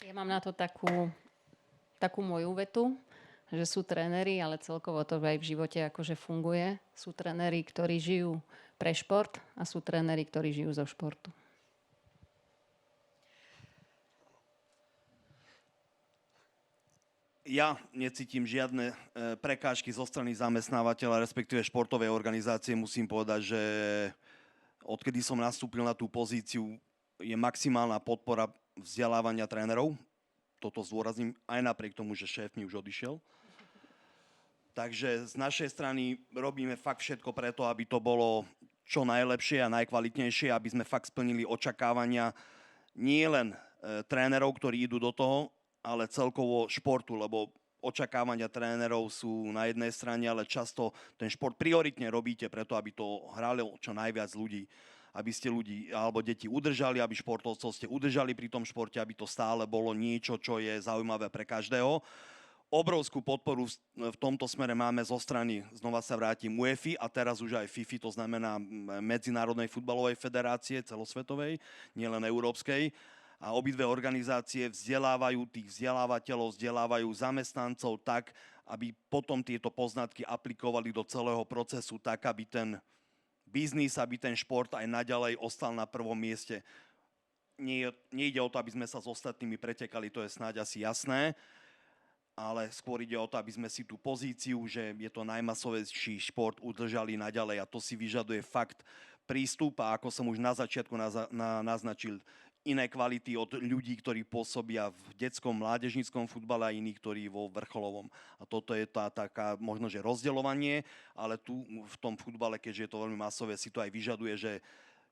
Ja mám na to takú moju vetu, že sú tréneri, ale celkovo to aj v živote akože funguje. Sú tréneri, ktorí žijú pre šport a sú tréneri, ktorí žijú zo športu. Ja necítim žiadne prekážky zo strany zamestnávateľa, respektíve športovej organizácie. Musím povedať, že odkedy som nastúpil na tú pozíciu, je maximálna podpora vzdelávania trénerov. Toto zdôrazním aj napriek tomu, že šéf mi už odišiel. Takže z našej strany robíme fakt všetko preto, aby to bolo čo najlepšie a najkvalitnejšie, aby sme fakt splnili očakávania nie len trénerov, ktorí idú do toho, ale celkovo športu, lebo očakávania trénerov sú na jednej strane, ale často ten šport prioritne robíte preto, aby to hralo čo najviac ľudí. Aby ste ľudí alebo deti udržali, aby športovcov ste udržali pri tom športe, aby to stále bolo niečo, čo je zaujímavé pre každého. Obrovskú podporu v tomto smere máme zo strany, znova sa vrátim, UEFA a teraz už aj FIFA, to znamená Medzinárodnej futbalovej federácie celosvetovej, nielen európskej. A obidve organizácie vzdelávajú tých vzdelávateľov, vzdelávajú zamestnancov tak, aby potom tieto poznatky aplikovali do celého procesu tak, aby ten biznis, aby ten šport aj naďalej ostal na prvom mieste. Nejde o to, aby sme sa s ostatnými pretekali, to je snáď asi jasné, ale skôr ide o to, aby sme si tú pozíciu, že je to najmasovejší šport, udržali naďalej a to si vyžaduje fakt prístup a ako som už na začiatku naznačil, iné kvality od ľudí, ktorí pôsobia v detskom, mládežníckom futbale a iní, ktorí vo vrcholovom. A toto je tá taká možno, že rozdeľovanie, ale tu v tom futbale, keďže je to veľmi masové, si to aj vyžaduje, že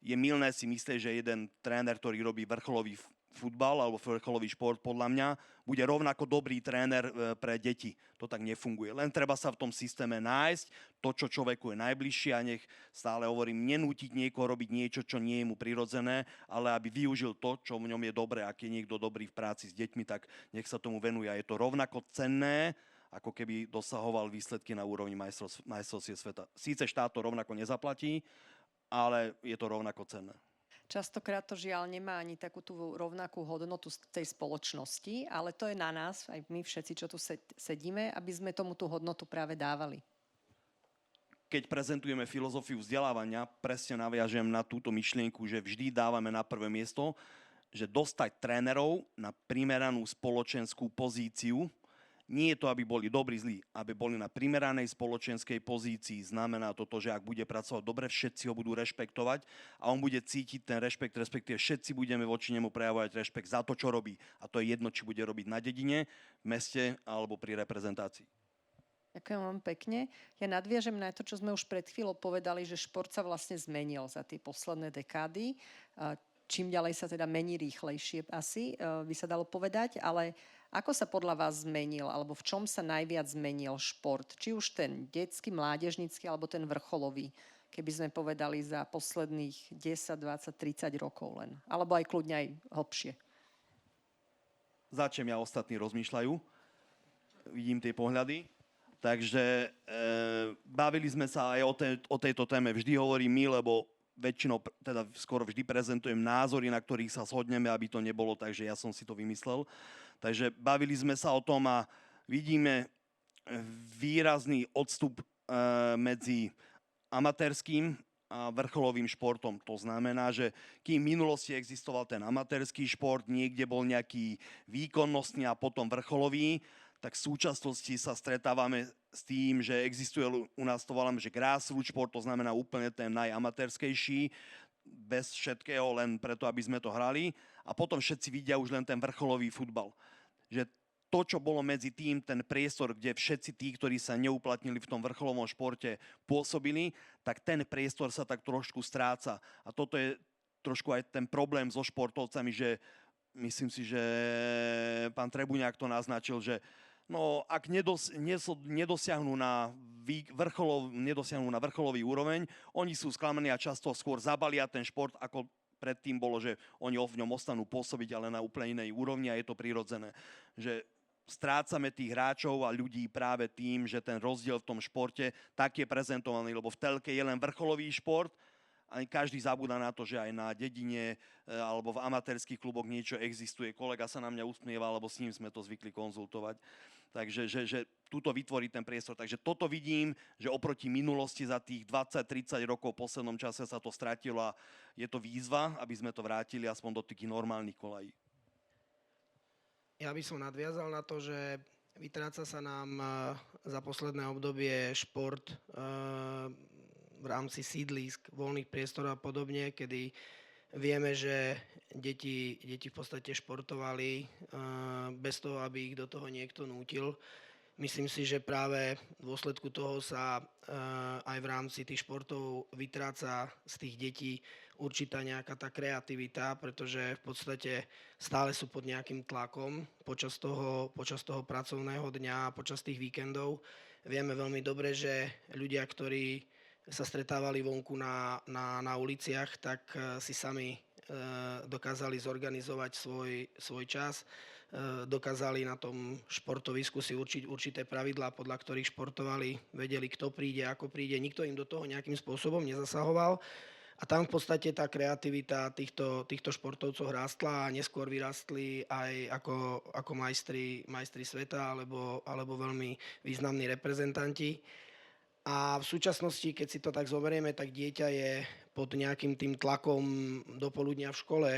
je mylné si myslieť, že jeden tréner, ktorý robí vrcholový futbal alebo vrcholový šport, podľa mňa, bude rovnako dobrý tréner pre deti. To tak nefunguje. Len treba sa v tom systéme nájsť to, čo človeku je najbližšie a nech, stále hovorím, nenútiť niekoho robiť niečo, čo nie je mu prirodzené, ale aby využil to, čo v ňom je dobré. Ak je niekto dobrý v práci s deťmi, tak nech sa tomu venuje. A je to rovnako cenné, ako keby dosahoval výsledky na úrovni majstrovstiev sveta. Síce štát to rovnako nezaplatí, ale je to rovnako cenné. Častokrát to žiaľ nemá ani takú tú rovnakú hodnotu tej spoločnosti, ale to je na nás, aj my všetci, čo tu sedíme, aby sme tomu tú hodnotu práve dávali. Keď prezentujeme filozofiu vzdelávania, presne naviažem na túto myšlienku, že vždy dávame na prvé miesto, že dostať trénerov na primeranú spoločenskú pozíciu. Nie je to, aby boli dobrí, zlí, aby boli na primeranej spoločenskej pozícii. Znamená toto, že ak bude pracovať dobre, všetci ho budú rešpektovať a on bude cítiť ten rešpekt, respektíve všetci budeme voči nemu prejavovať rešpekt za to, čo robí. A to je jedno, či bude robiť na dedine, v meste alebo pri reprezentácii. Ďakujem vám pekne. Ja nadviažem na to, čo sme už pred chvíľou povedali, že šport sa vlastne zmenil za tie posledné dekády. Čím ďalej sa teda mení rýchlejšie asi, by sa dalo povedať, ale ako sa podľa vás zmenil, alebo v čom sa najviac zmenil šport? Či už ten detský, mládežnícky, alebo ten vrcholový, keby sme povedali za posledných 10, 20, 30 rokov len. Alebo aj kľudne aj hlbšie. Za čím ja ostatní rozmýšľajú. Vidím tie pohľady. Takže bavili sme sa aj o tejto téme. Vždy hovorím my, lebo väčšinou, teda skoro vždy prezentujem názory, na ktorých sa shodneme, aby to nebolo tak, že ja som si to vymyslel. Takže bavili sme sa o tom a vidíme výrazný odstup medzi amatérským a vrcholovým športom. To znamená, že kým v minulosti existoval ten amatérsky šport, niekde bol nejaký výkonnostný a potom vrcholový, tak v súčasnosti sa stretávame s tým, že existuje, u nás to voláme, že grassroots šport, to znamená úplne ten najamatérskejší, bez všetkého, len preto, aby sme to hrali. A potom všetci vidia už len ten vrcholový futbal. Že to, čo bolo medzi tým, ten priestor, kde všetci tí, ktorí sa neuplatnili v tom vrcholovom športe, pôsobili, tak ten priestor sa tak trošku stráca. A toto je trošku aj ten problém so športovcami, že myslím si, že pán Trebuňák to naznačil, že no, ak nedosiahnu na vrcholový úroveň, oni sú sklamaní a často skôr zabalia ten šport, ako predtým bolo, že oni v ňom ostanú pôsobiť, ale na úplne inej úrovni a je to prirodzené. Že strácame tých hráčov a ľudí práve tým, že ten rozdiel v tom športe tak je prezentovaný, lebo v telke je len vrcholový šport a každý zabúda na to, že aj na dedine alebo v amatérskych kluboch niečo existuje. Kolega sa na mňa usmieva, lebo s ním sme to zvykli konzultovať. Takže že túto vytvorí ten priestor. Takže toto vidím, že oproti minulosti za tých 20-30 rokov v poslednom čase sa to stratilo a je to výzva, aby sme to vrátili aspoň do tých normálnych kolají. Ja by som nadviazal na to, že vytráca sa nám za posledné obdobie šport v rámci sídlisk, voľných priestorov a podobne, kedy vieme, že deti v podstate športovali bez toho, aby ich do toho niekto nútil. Myslím si, že práve v dôsledku toho sa aj v rámci tých športov vytráca z tých detí určitá nejaká tá kreativita, pretože v podstate stále sú pod nejakým tlakom počas toho pracovného dňa a počas tých víkendov. Vieme veľmi dobre, že ľudia, ktorí sa stretávali vonku na uliciach, tak si sami dokázali zorganizovať svoj čas, dokázali na tom športovisku si určiť určité pravidlá, podľa ktorých športovali, vedeli, kto príde, ako príde, nikto im do toho nejakým spôsobom nezasahoval. A tam v podstate tá kreativita týchto športovcov rástla a neskôr vyrastli aj ako majstri sveta alebo veľmi významní reprezentanti. A v súčasnosti, keď si to tak zoberieme, tak dieťa je pod nejakým tým tlakom do poludnia v škole,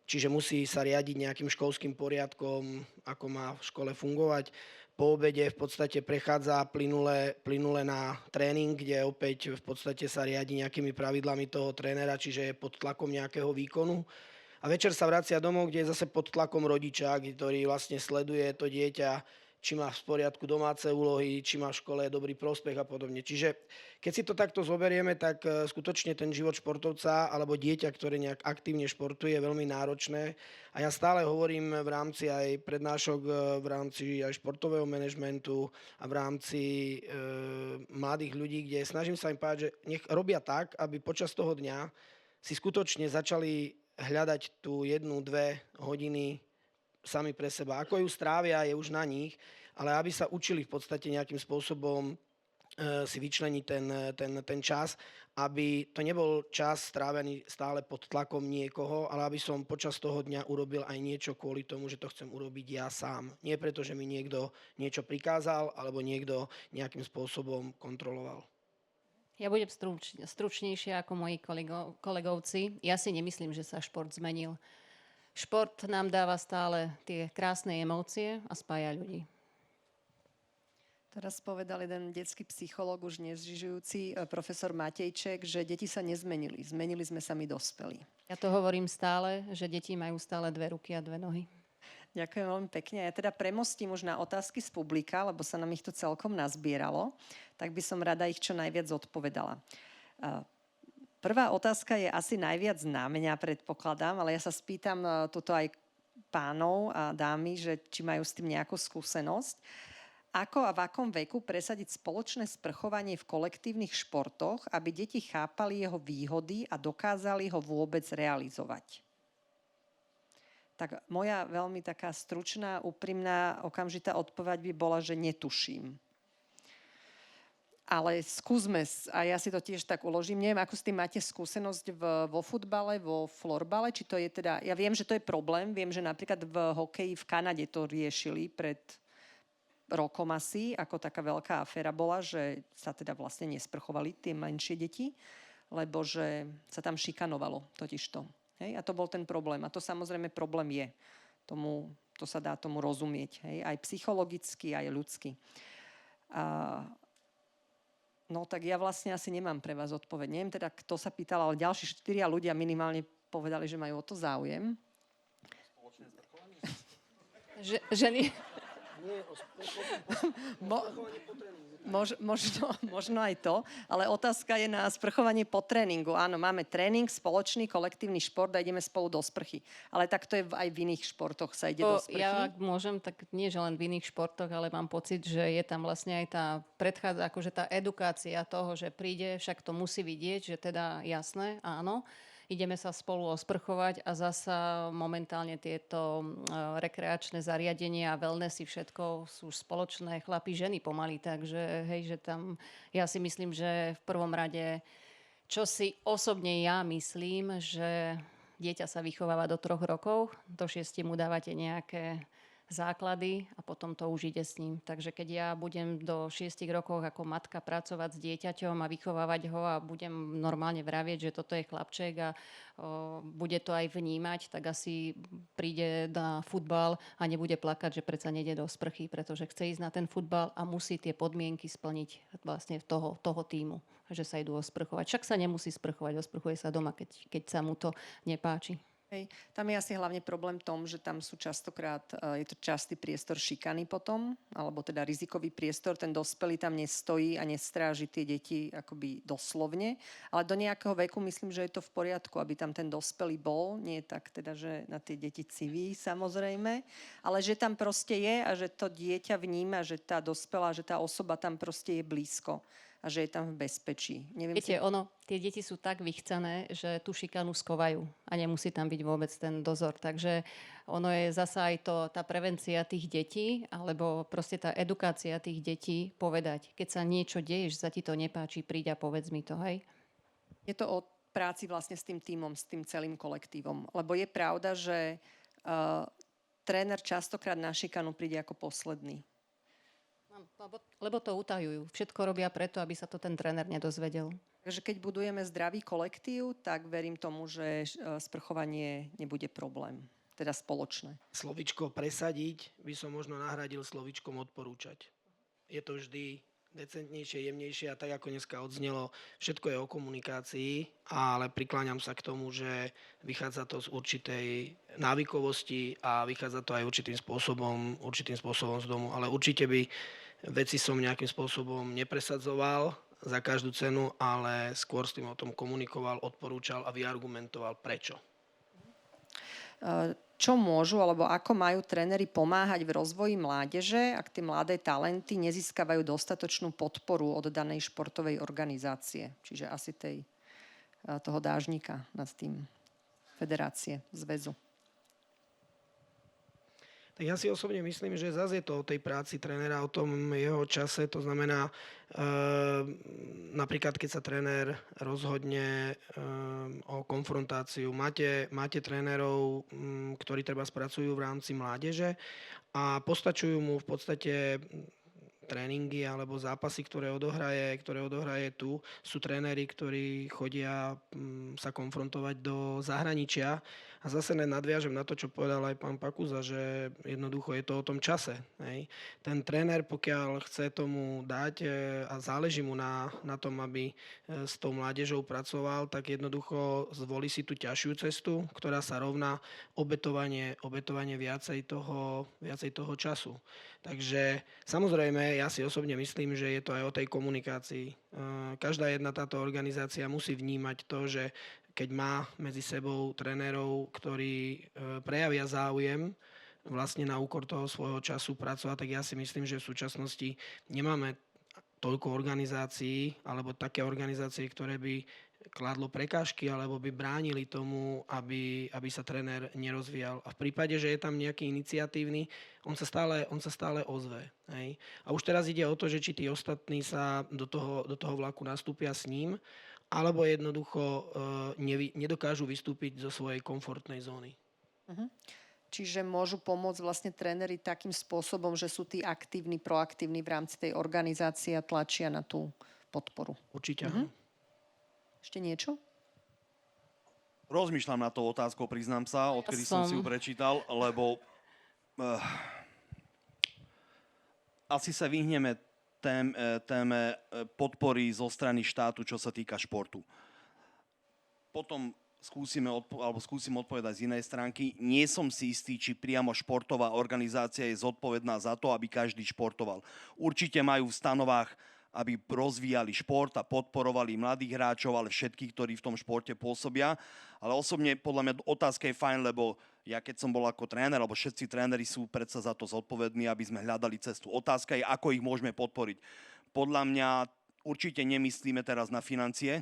čiže musí sa riadiť nejakým školským poriadkom, ako má v škole fungovať. Po obede v podstate prechádza plynule na tréning, kde opäť v podstate sa riadi nejakými pravidlami toho trénera, čiže je pod tlakom nejakého výkonu. A večer sa vracia domov, kde je zase pod tlakom rodiča, ktorý vlastne sleduje to dieťa, či má v poriadku domáce úlohy, či má v škole dobrý prospech a podobne. Čiže keď si to takto zoberieme, tak skutočne ten život športovca alebo dieťa, ktoré nejak aktívne športuje, je veľmi náročné. A ja stále hovorím v rámci aj prednášok, v rámci aj športového manažmentu a v rámci mladých ľudí, kde snažím sa im povedať, že nech robia tak, aby počas toho dňa si skutočne začali hľadať tú 1-2 hodiny sami pre seba. Ako ju strávia, je už na nich, ale aby sa učili v podstate nejakým spôsobom si vyčleniť ten čas, aby to nebol čas strávený stále pod tlakom niekoho, ale aby som počas toho dňa urobil aj niečo kvôli tomu, že to chcem urobiť ja sám. Nie preto, že mi niekto niečo prikázal alebo niekto nejakým spôsobom kontroloval. Ja budem stručnejšia ako moji kolegovci. Ja si nemyslím, že sa šport zmenil. Šport nám dáva stále tie krásne emócie a spája ľudí. Teraz povedal jeden detský psychológ, už nežijúci, profesor Matejček, že deti sa nezmenili. Zmenili sme sa my dospelí. Ja to hovorím stále, že deti majú stále 2 ruky a 2 nohy. Ďakujem veľmi pekne. Ja teda premostím už na otázky z publika, lebo sa nám ich tu celkom nazbieralo. Tak by som rada ich čo najviac odpovedala. Prvá otázka je asi najviac na mňa, predpokladám, ale ja sa spýtam toto aj pánov a dámy, že či majú s tým nejakú skúsenosť. Ako a v akom veku presadiť spoločné sprchovanie v kolektívnych športoch, aby deti chápali jeho výhody a dokázali ho vôbec realizovať? Tak moja veľmi taká stručná, úprimná, okamžitá odpoveď by bola, že netuším. Ale skúsme, a ja si to tiež tak uložím, neviem, ako s tým máte skúsenosť vo futbale, vo florbale, či to je teda, ja viem, že to je problém, viem, že napríklad v hokeji v Kanade to riešili pred rokom asi, ako taká veľká aféra bola, že sa teda vlastne nesprchovali tie menšie deti. lebo že sa tam šikanovalo totižto. Hej? A to bol ten problém. A to samozrejme problém je. To sa dá tomu rozumieť. Hej? Aj psychologicky, aj ľudsky. No tak ja vlastne asi nemám pre vás odpoveď. Neviem teda, kto sa pýtal, ale ďalší 4 ľudia minimálne povedali, že majú o to záujem. Ženy... Možno aj to, ale otázka je na sprchovanie po tréningu. Áno, máme tréning, spoločný, kolektívny šport a ideme spolu do sprchy. Ale tak to je aj v iných športoch sa ide do sprchy. Ja ak môžem, tak nie že len v iných športoch, ale mám pocit, že je tam vlastne aj tá akože tá edukácia toho, že príde, však to musí vidieť, že teda jasné, áno, ideme sa spolu osprchovať a zasa momentálne tieto rekreačné zariadenia a wellnessy všetko sú spoločné, chlapi, ženy pomaly, takže hej, že tam ja si myslím, že v prvom rade, čo si osobne ja myslím, že dieťa sa vychováva do 3 rokov, do 6 mu dávate nejaké základy a potom to už ide s ním. Takže keď ja budem do 6 rokov ako matka pracovať s dieťaťom a vychovávať ho a budem normálne vravieť, že toto je chlapček a bude to aj vnímať, tak asi príde na futbal a nebude plakať, že predsa nejde do sprchy, pretože chce ísť na ten futbal a musí tie podmienky splniť vlastne toho tímu, že sa idú osprchovať. Však sa nemusí sprchovať, osprchuje sa doma, keď sa mu to nepáči. Hej. Tam je asi hlavne problém v tom, že tam sú častokrát, je to častý priestor šikany potom, alebo teda rizikový priestor, ten dospelý tam nestojí a nestráži tie deti akoby doslovne, ale do nejakého veku myslím, že je to v poriadku, aby tam ten dospelý bol, nie tak teda, že na tie deti civí samozrejme, ale že tam proste je a že to dieťa vníma, že tá dospelá, že tá osoba tam proste je blízko a že je tam v bezpečí. Viete, tie deti sú tak vychcané, že tú šikanu skovajú a nemusí tam byť vôbec ten dozor. Takže ono je zasa aj tá prevencia tých detí, alebo proste tá edukácia tých detí povedať, keď sa niečo deje, že sa ti to nepáči, príď a povedz mi to, hej? Je to o práci vlastne s tým tímom, s tým celým kolektívom. Lebo je pravda, že tréner častokrát na šikanu príde ako posledný. Lebo to utajujú. Všetko robia preto, aby sa to ten tréner nedozvedel. Takže keď budujeme zdravý kolektív, tak verím tomu, že sprchovanie nebude problém. Teda spoločné. Slovičko presadiť by som možno nahradil slovičkom odporúčať. Je to vždy decentnejšie, jemnejšie a tak, ako dneska odznelo, všetko je o komunikácii, ale prikláňam sa k tomu, že vychádza to z určitej návykovosti a vychádza to aj určitým spôsobom z domu, ale určite by veci som nejakým spôsobom nepresadzoval za každú cenu, ale skôr s tým o tom komunikoval, odporúčal a vyargumentoval prečo. Čo môžu, alebo ako majú tréneri pomáhať v rozvoji mládeže, ak tie mladé talenty nezískavajú dostatočnú podporu od danej športovej organizácie, čiže asi toho dážnika nad tým federácie, zväzu. Tak ja si osobne myslím, že zase je to o tej práci trénera, o tom jeho čase. To znamená, napríklad keď sa tréner rozhodne o konfrontáciu. Máte trénerov, ktorí treba spracujú v rámci mládeže a postačujú mu v podstate tréningy alebo zápasy, ktoré odohraje tu. Sú tréneri, ktorí chodia sa konfrontovať do zahraničia. A zase nadviažem na to, čo povedal aj pán Pakuza, že jednoducho je to o tom čase. Hej. Ten tréner, pokiaľ chce tomu dať a záleží mu na tom, aby s tou mládežou pracoval, tak jednoducho zvolí si tú ťažšiu cestu, ktorá sa rovná obetovanie viacej toho času. Takže samozrejme, ja si osobne myslím, že je to aj o tej komunikácii. Každá jedna táto organizácia musí vnímať to, že keď má medzi sebou trénerov, ktorí prejavia záujem vlastne na úkor toho svojho času pracovať, tak ja si myslím, že v súčasnosti nemáme toľko organizácií alebo také organizácie, ktoré by kládlo prekážky alebo by bránili tomu, aby sa tréner nerozvíjal. A v prípade, že je tam nejaký iniciatívny, on sa stále ozve. Hej. A už teraz ide o to, že či tí ostatní sa do toho vlaku nastúpia s ním, alebo jednoducho nedokážu vystúpiť zo svojej komfortnej zóny. Uh-huh. Čiže môžu pomôcť vlastne tréneri takým spôsobom, že sú tí aktívni, proaktívni v rámci tej organizácie a tlačia na tú podporu. Určite. Uh-huh. Ešte niečo? Rozmýšľam nad tou otázkou, priznám sa, odkedy som si ju prečítal, lebo asi sa vyhneme téme podpory zo strany štátu, čo sa týka športu. Potom skúsim odpovedať z inej stránky. Nie som si istý, či priamo športová organizácia je zodpovedná za to, aby každý športoval. Určite majú v stanovách, aby rozvíjali šport a podporovali mladých hráčov, ale všetkých, ktorí v tom športe pôsobia. Ale osobne podľa mňa otázka je fajn, lebo ja keď som bol ako tréner, alebo všetci tréneri sú predsa za to zodpovední, aby sme hľadali cestu. Otázka je, ako ich môžeme podporiť. Podľa mňa určite nemyslíme teraz na financie,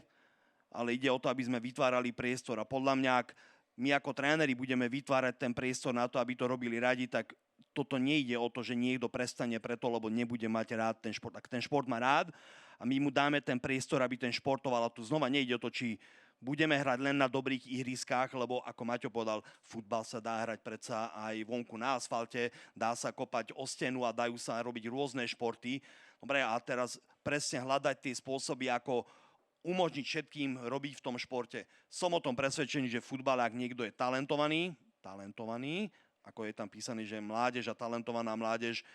ale ide o to, aby sme vytvárali priestor. A podľa mňa, ak my ako tréneri budeme vytvárať ten priestor na to, aby to robili radi, tak toto nejde o to, že niekto prestane preto, lebo nebude mať rád ten šport. Ak ten šport má rád a my mu dáme ten priestor, aby ten športoval, a tu znova nejde o to, či budeme hrať len na dobrých ihriskách, lebo ako Maťo povedal, futbal sa dá hrať predsa aj vonku na asfalte, dá sa kopať o stenu a dajú sa robiť rôzne športy. Dobre, a teraz presne hľadať tie spôsoby, ako umožniť všetkým robiť v tom športe. Som o tom presvedčený, že futbal, ak niekto je talentovaný, ako je tam písaný, že mládež a talentovaná mládež,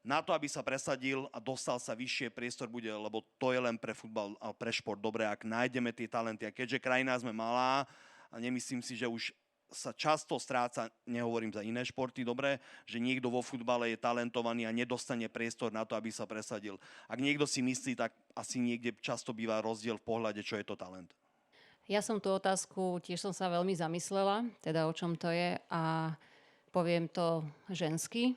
na to, aby sa presadil a dostal sa vyššie, priestor bude, lebo to je len pre futbal a pre šport dobré, ak nájdeme tie talenty. A keďže krajina sme malá a nemyslím si, že už sa často stráca, nehovorím za iné športy, dobre, že niekto vo futbale je talentovaný a nedostane priestor na to, aby sa presadil. Ak niekto si myslí, tak asi niekde často býva rozdiel v pohľade, čo je to talent. Ja som tú otázku, tiež som sa veľmi zamyslela, teda o čom to je, a poviem to žensky.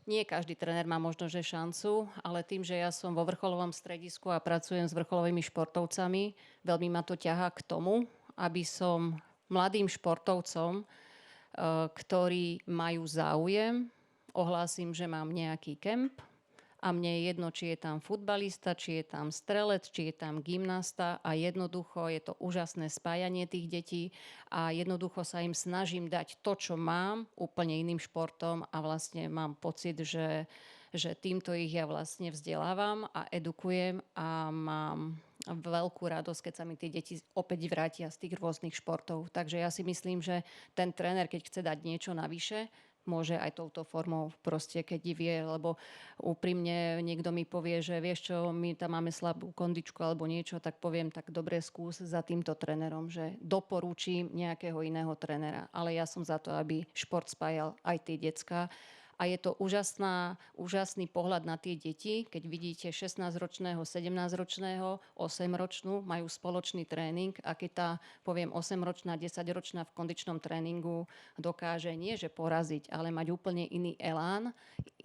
Nie každý tréner má možno, že šancu, ale tým, že ja som vo vrcholovom stredisku a pracujem s vrcholovými športovcami, veľmi ma to ťahá k tomu, aby som mladým športovcom, ktorí majú záujem, ohlásim, že mám nejaký kemp a mne je jedno, či je tam futbalista, či je tam strelec, či je tam gymnasta, a jednoducho je to úžasné spájanie tých detí a jednoducho sa im snažím dať to, čo mám, úplne iným športom, a vlastne mám pocit, že týmto ich ja vlastne vzdelávam a edukujem a mám veľkú radosť, keď sa mi tie deti opäť vrátia z tých rôznych športov. Takže ja si myslím, že ten tréner, keď chce dať niečo navyše, môže aj touto formou, proste keď vie, lebo úprimne niekto mi povie, že vieš čo, my tam máme slabú kondičku alebo niečo, tak poviem, tak dobre, skús za týmto trénerom, že doporučím nejakého iného trénera. Ale ja som za to, aby šport spájal aj tie decká. A je to úžasný pohľad na tie deti, keď vidíte 16-ročného, 17-ročného, 8-ročnú, majú spoločný tréning, a keď tá, poviem, 8-ročná, 10-ročná v kondičnom tréningu dokáže nie že poraziť, ale mať úplne iný elán,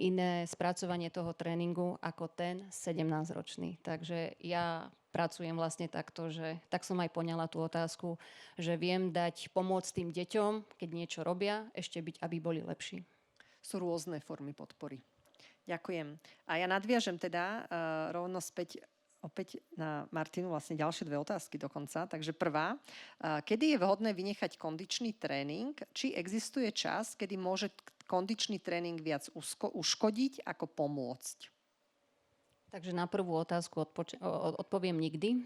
iné spracovanie toho tréningu ako ten 17-ročný. Takže ja pracujem vlastne takto, že tak som aj poňala tú otázku, že viem dať pomôcť tým deťom, keď niečo robia, ešte byť, aby boli lepší. Sú rôzne formy podpory. Ďakujem. A ja nadviažem teda rovno späť opäť na Martinu, vlastne ďalšie dve otázky dokonca. Takže prvá, kedy je vhodné vynechať kondičný tréning? Či existuje čas, kedy môže kondičný tréning viac uškodiť ako pomôcť? Takže na prvú otázku odpoviem nikdy.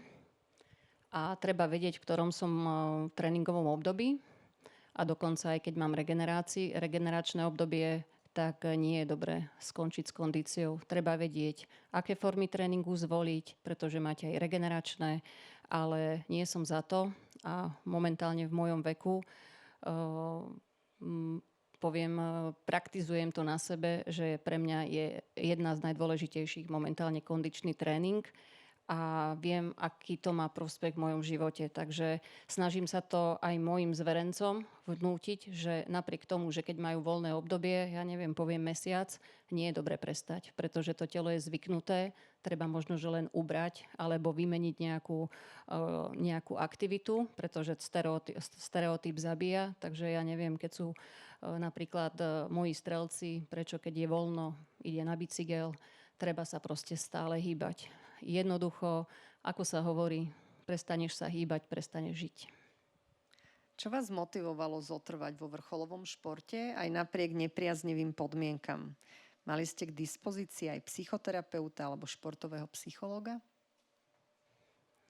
A treba vedieť, v ktorom som v tréningovom období. A dokonca aj keď mám regeneračné obdobie, tak nie je dobre skončiť s kondíciou. Treba vedieť, aké formy tréningu zvoliť, pretože máte aj regeneračné, ale nie som za to. A momentálne v mojom veku praktizujem to na sebe, že pre mňa je jedna z najdôležitejších momentálne kondičný tréning a viem, aký to má prospech v mojom živote. Takže snažím sa to aj mojim zverencom vnútiť, že napriek tomu, že keď majú voľné obdobie, ja neviem, poviem mesiac, nie je dobre prestať, pretože to telo je zvyknuté, treba možno, že len ubrať alebo vymeniť nejakú aktivitu, pretože stereotyp zabíja. Takže ja neviem, keď sú napríklad moji strelci, prečo keď je voľno, ide na bicykel, treba sa proste stále hýbať. Jednoducho, ako sa hovorí, prestaneš sa hýbať, prestaneš žiť. Čo vás motivovalo zotrvať vo vrcholovom športe aj napriek nepriaznivým podmienkam? Mali ste k dispozícii aj psychoterapeuta alebo športového psychológa?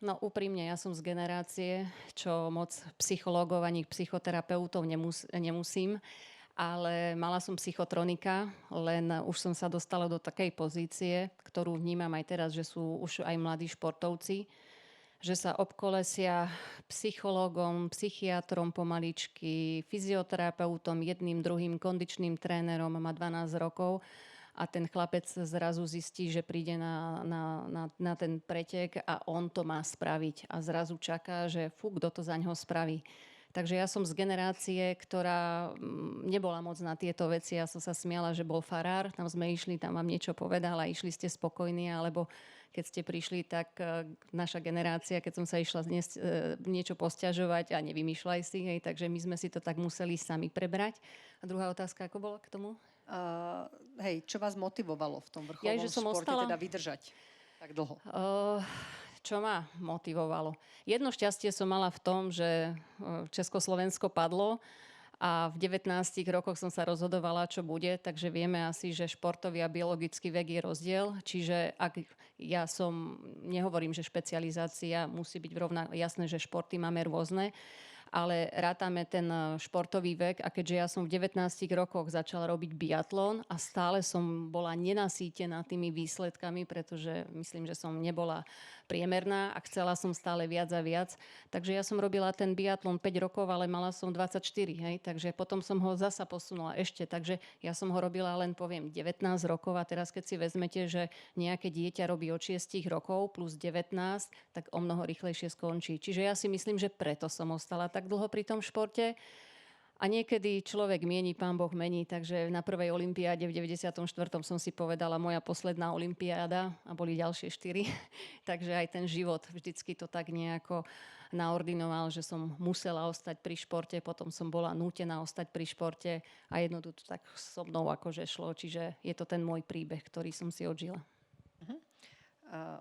No úprimne, ja som z generácie, čo moc psychológov ani psychoterapeutov nemusím, ale mala som psychotronika, len už som sa dostala do takej pozície, ktorú vnímam aj teraz, že sú už aj mladí športovci, že sa obkolesia psychológom, psychiatrom pomaličky, fyzioterapeutom, jedným, druhým kondičným trénerom, má 12 rokov a ten chlapec zrazu zistí, že príde na ten pretek a on to má spraviť a zrazu čaká, že kto to za ňoho spraví. Takže ja som z generácie, ktorá nebola moc na tieto veci. Ja som sa smiala, že bol farár, tam sme išli, tam vám niečo povedal a išli ste spokojní, alebo keď ste prišli, tak naša generácia, keď som sa išla niečo posťažovať a nevymýšľaj si, hej, takže my sme si to tak museli sami prebrať. A druhá otázka, ako bola k tomu? Čo vás motivovalo v tom vrcholovom športe teda vydržať tak dlho? Čo ma motivovalo? Jedno šťastie som mala v tom, že Československo padlo a v 19 rokoch som sa rozhodovala, čo bude, takže vieme asi, že športový a biologický vek je rozdiel. Čiže ak nehovorím, že špecializácia musí byť jasné, že športy máme rôzne, ale rátame ten športový vek a keďže ja som v 19 rokoch začala robiť biatlon a stále som bola nenasýtená tými výsledkami, pretože myslím, že som nebola priemerná a chcela som stále viac a viac. Takže ja som robila ten biatlon 5 rokov, ale mala som 24, hej, takže potom som ho zasa posunula ešte, takže ja som ho robila len poviem 19 rokov a teraz keď si vezmete, že nejaké dieťa robí od 6 rokov plus 19, tak o mnoho rýchlejšie skončí. Čiže ja si myslím, že preto som ostala tak dlho pri tom športe. A niekedy človek mieni, Pán Boh mení, takže na prvej olympiáde v 94. som si povedala moja posledná olympiáda a boli ďalšie 4. Takže aj ten život vždycky to tak nejako naordinoval, že som musela ostať pri športe, potom som bola nútená ostať pri športe a jednoducho to tak so mnou akože šlo. Čiže je to ten môj príbeh, ktorý som si odžila.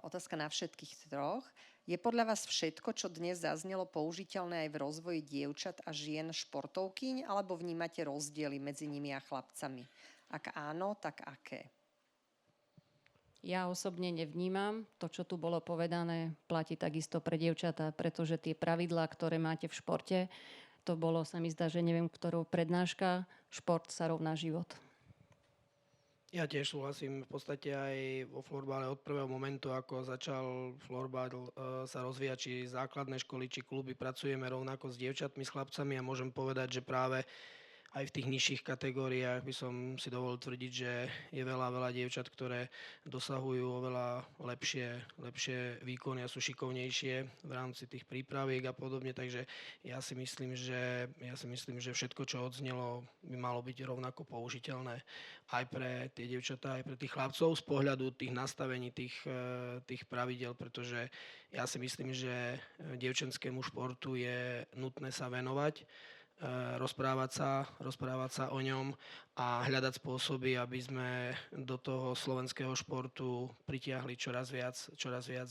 Otázka na všetkých troch. Je podľa vás všetko, čo dnes zaznelo, použiteľné aj v rozvoji dievčat a žien športovkyň, alebo vnímate rozdiely medzi nimi a chlapcami? Ak áno, tak aké? Ja osobne nevnímam. To, čo tu bolo povedané, platí takisto pre dievčatá, pretože tie pravidlá, ktoré máte v športe, to bolo, sa mi zdá, že neviem, ktorou prednáška, šport sa rovná život. Ja tiež súhlasím v podstate aj vo florbale od prvého momentu, ako začal florbal sa rozvíjať, či základné školy, či kluby, pracujeme rovnako s dievčatmi, s chlapcami a môžem povedať, že práve aj v tých nižších kategóriách by som si dovolil tvrdiť, že je veľa dievčat, ktoré dosahujú oveľa lepšie výkony a sú šikovnejšie v rámci tých prípraviek a podobne. Takže ja si myslím, že všetko, čo odznelo, by malo byť rovnako použiteľné aj pre tie dievčatá, aj pre tých chlapcov z pohľadu tých nastavení, tých pravidel, pretože ja si myslím, že dievčenskému športu je nutné sa venovať, rozprávať sa o ňom a hľadať spôsoby, aby sme do toho slovenského športu pritiahli čoraz viac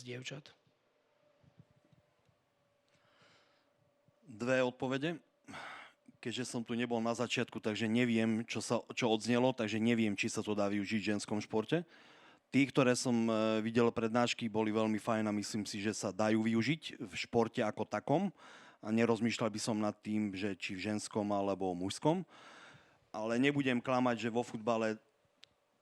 dievčat. Dve odpovede. Keďže som tu nebol na začiatku, takže neviem, čo odznelo, takže neviem, či sa to dá využiť v ženskom športe. Tí, ktoré som videl prednášky, boli veľmi fajn a myslím si, že sa dajú využiť v športe ako takom. A nerozmýšľal by som nad tým, že či v ženskom alebo mužskom. Ale nebudem klamať, že vo futbale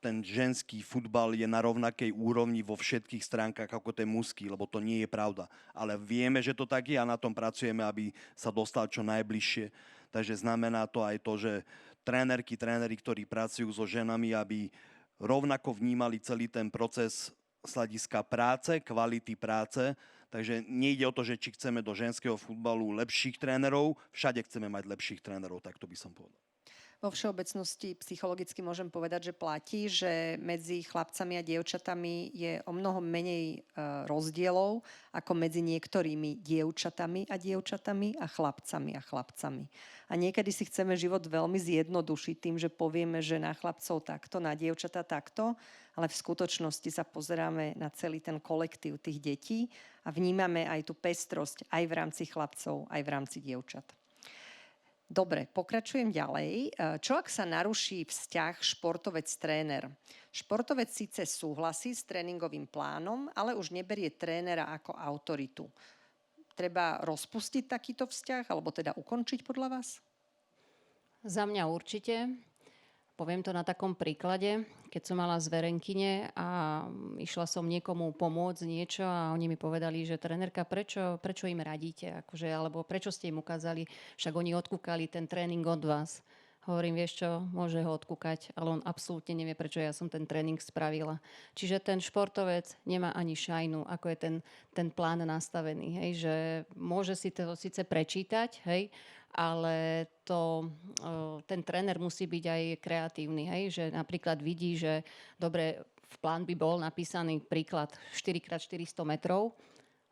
ten ženský futbal je na rovnakej úrovni vo všetkých stránkach ako ten mužský, lebo to nie je pravda. Ale vieme, že to tak je a na tom pracujeme, aby sa dostal čo najbližšie. Takže znamená to aj to, že tréneri, ktorí pracujú so ženami, aby rovnako vnímali celý ten proces z hľadiska práce, kvality práce. Takže nejde o to, že či chceme do ženského futbalu lepších trénerov, všade chceme mať lepších trénerov, tak to by som povedal. Vo všeobecnosti psychologicky môžem povedať, že platí, že medzi chlapcami a dievčatami je o mnoho menej rozdielov ako medzi niektorými dievčatami a chlapcami. A niekedy si chceme život veľmi zjednodušiť tým, že povieme, že na chlapcov takto, na dievčatá takto, ale v skutočnosti sa pozeráme na celý ten kolektív tých detí a vnímame aj tú pestrosť aj v rámci chlapcov, aj v rámci dievčat. Dobre, pokračujem ďalej. Čo ak sa naruší vzťah športovec-tréner? Športovec síce súhlasí s tréningovým plánom, ale už neberie trénera ako autoritu. Treba rozpustiť takýto vzťah, alebo teda ukončiť podľa vás? Za mňa určite. Poviem to na takom príklade, keď som mala zverenkyne a išla som niekomu pomôcť niečo a oni mi povedali, že trenérka, prečo im radíte? Akože, alebo prečo ste im ukázali, však oni odkúkali ten tréning od vás. Hovorím, vieš čo, môže ho odkúkať, ale on absolútne nevie, prečo ja som ten tréning spravila. Čiže ten športovec nemá ani šajnu, ako je ten plán nastavený. Hej, že môže si to síce prečítať, hej, ale ten tréner musí byť aj kreatívny. Hej, že napríklad vidí, že dobre, v plán by bol napísaný príklad 4x400 metrov,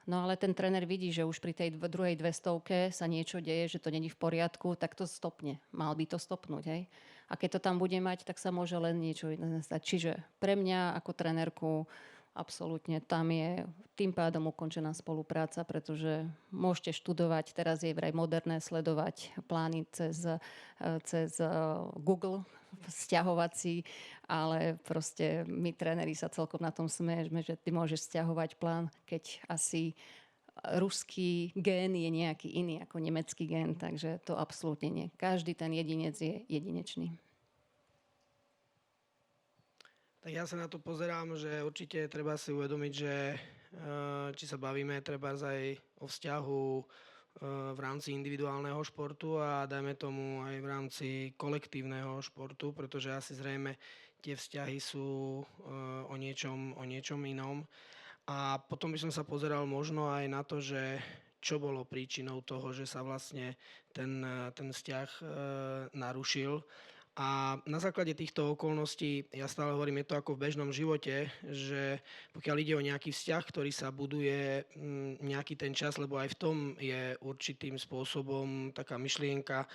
no ale ten tréner vidí, že už pri tej druhej 200 sa niečo deje, že to není v poriadku, tak to stopne. Mal by to stopnúť. Hej? A keď to tam bude mať, tak sa môže len niečo iné stať. Čiže pre mňa ako trénerku absolútne tam je tým pádom ukončená spolupráca, pretože môžete študovať, teraz je vraj moderné sledovať plány cez Google, sťahovací, ale proste my tréneri sa celkom na tom smejeme, že ty môžeš sťahovať plán, keď asi ruský gén je nejaký iný ako nemecký gén, takže to absolútne nie. Každý ten jedinec je jedinečný. Tak ja sa na to pozerám, že určite treba si uvedomiť, že či sa bavíme treba aj o vzťahu v rámci individuálneho športu a dajme tomu aj v rámci kolektívneho športu, pretože asi zrejme tie vzťahy sú o niečom inom. A potom by som sa pozeral možno aj na to, že čo bolo príčinou toho, že sa vlastne ten vzťah narušil. A na základe týchto okolností, ja stále hovorím, je to ako v bežnom živote, že pokiaľ ide o nejaký vzťah, ktorý sa buduje nejaký ten čas, lebo aj v tom je určitým spôsobom taká myšlienka,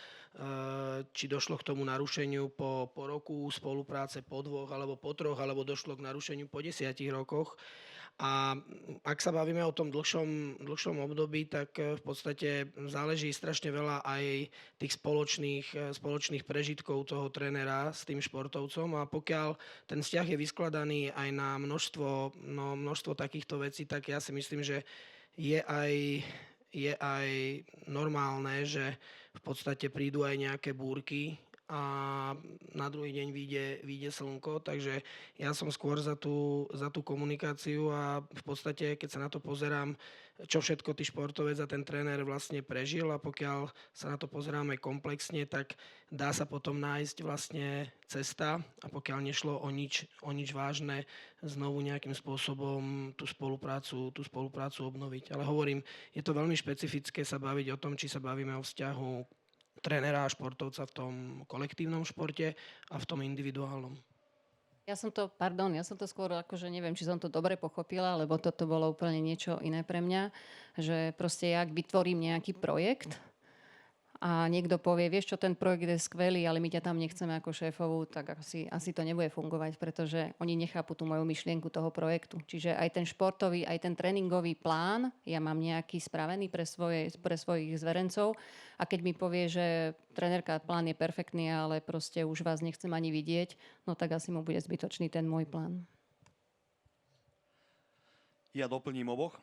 či došlo k tomu narušeniu po roku spolupráce, po 2 alebo po 3, alebo došlo k narušeniu po 10 rokoch. A ak sa bavíme o tom dlhšom období, tak v podstate záleží strašne veľa aj tých spoločných prežitkov toho trénera s tým športovcom. A pokiaľ ten vzťah je vyskladaný aj na množstvo takýchto vecí, tak ja si myslím, že je aj normálne, že v podstate prídu aj nejaké búrky a na druhý deň vyjde slnko, takže ja som skôr za tú komunikáciu a v podstate, keď sa na to pozerám, čo všetko ty športovec a ten tréner vlastne prežil a pokiaľ sa na to pozeráme komplexne, tak dá sa potom nájsť vlastne cesta a pokiaľ nešlo o nič vážne, znovu nejakým spôsobom tú spoluprácu obnoviť. Ale hovorím, je to veľmi špecifické sa baviť o tom, či sa bavíme o vzťahu trénera a športovca v tom kolektívnom športe a v tom individuálnom. Ja som to skôr akože neviem, či som to dobre pochopila, lebo toto bolo úplne niečo iné pre mňa, že proste ja ak vytvorím nejaký projekt a niekto povie, vieš čo, ten projekt je skvelý, ale my ťa tam nechceme ako šéfovú, tak asi to nebude fungovať, pretože oni nechápu tú moju myšlienku toho projektu. Čiže aj ten športový, aj ten tréningový plán, ja mám nejaký spravený pre svojich zverencov a keď mi povie, že trenérka, plán je perfektný, ale proste už vás nechcem ani vidieť, no tak asi mu bude zbytočný ten môj plán. Ja doplním oboch.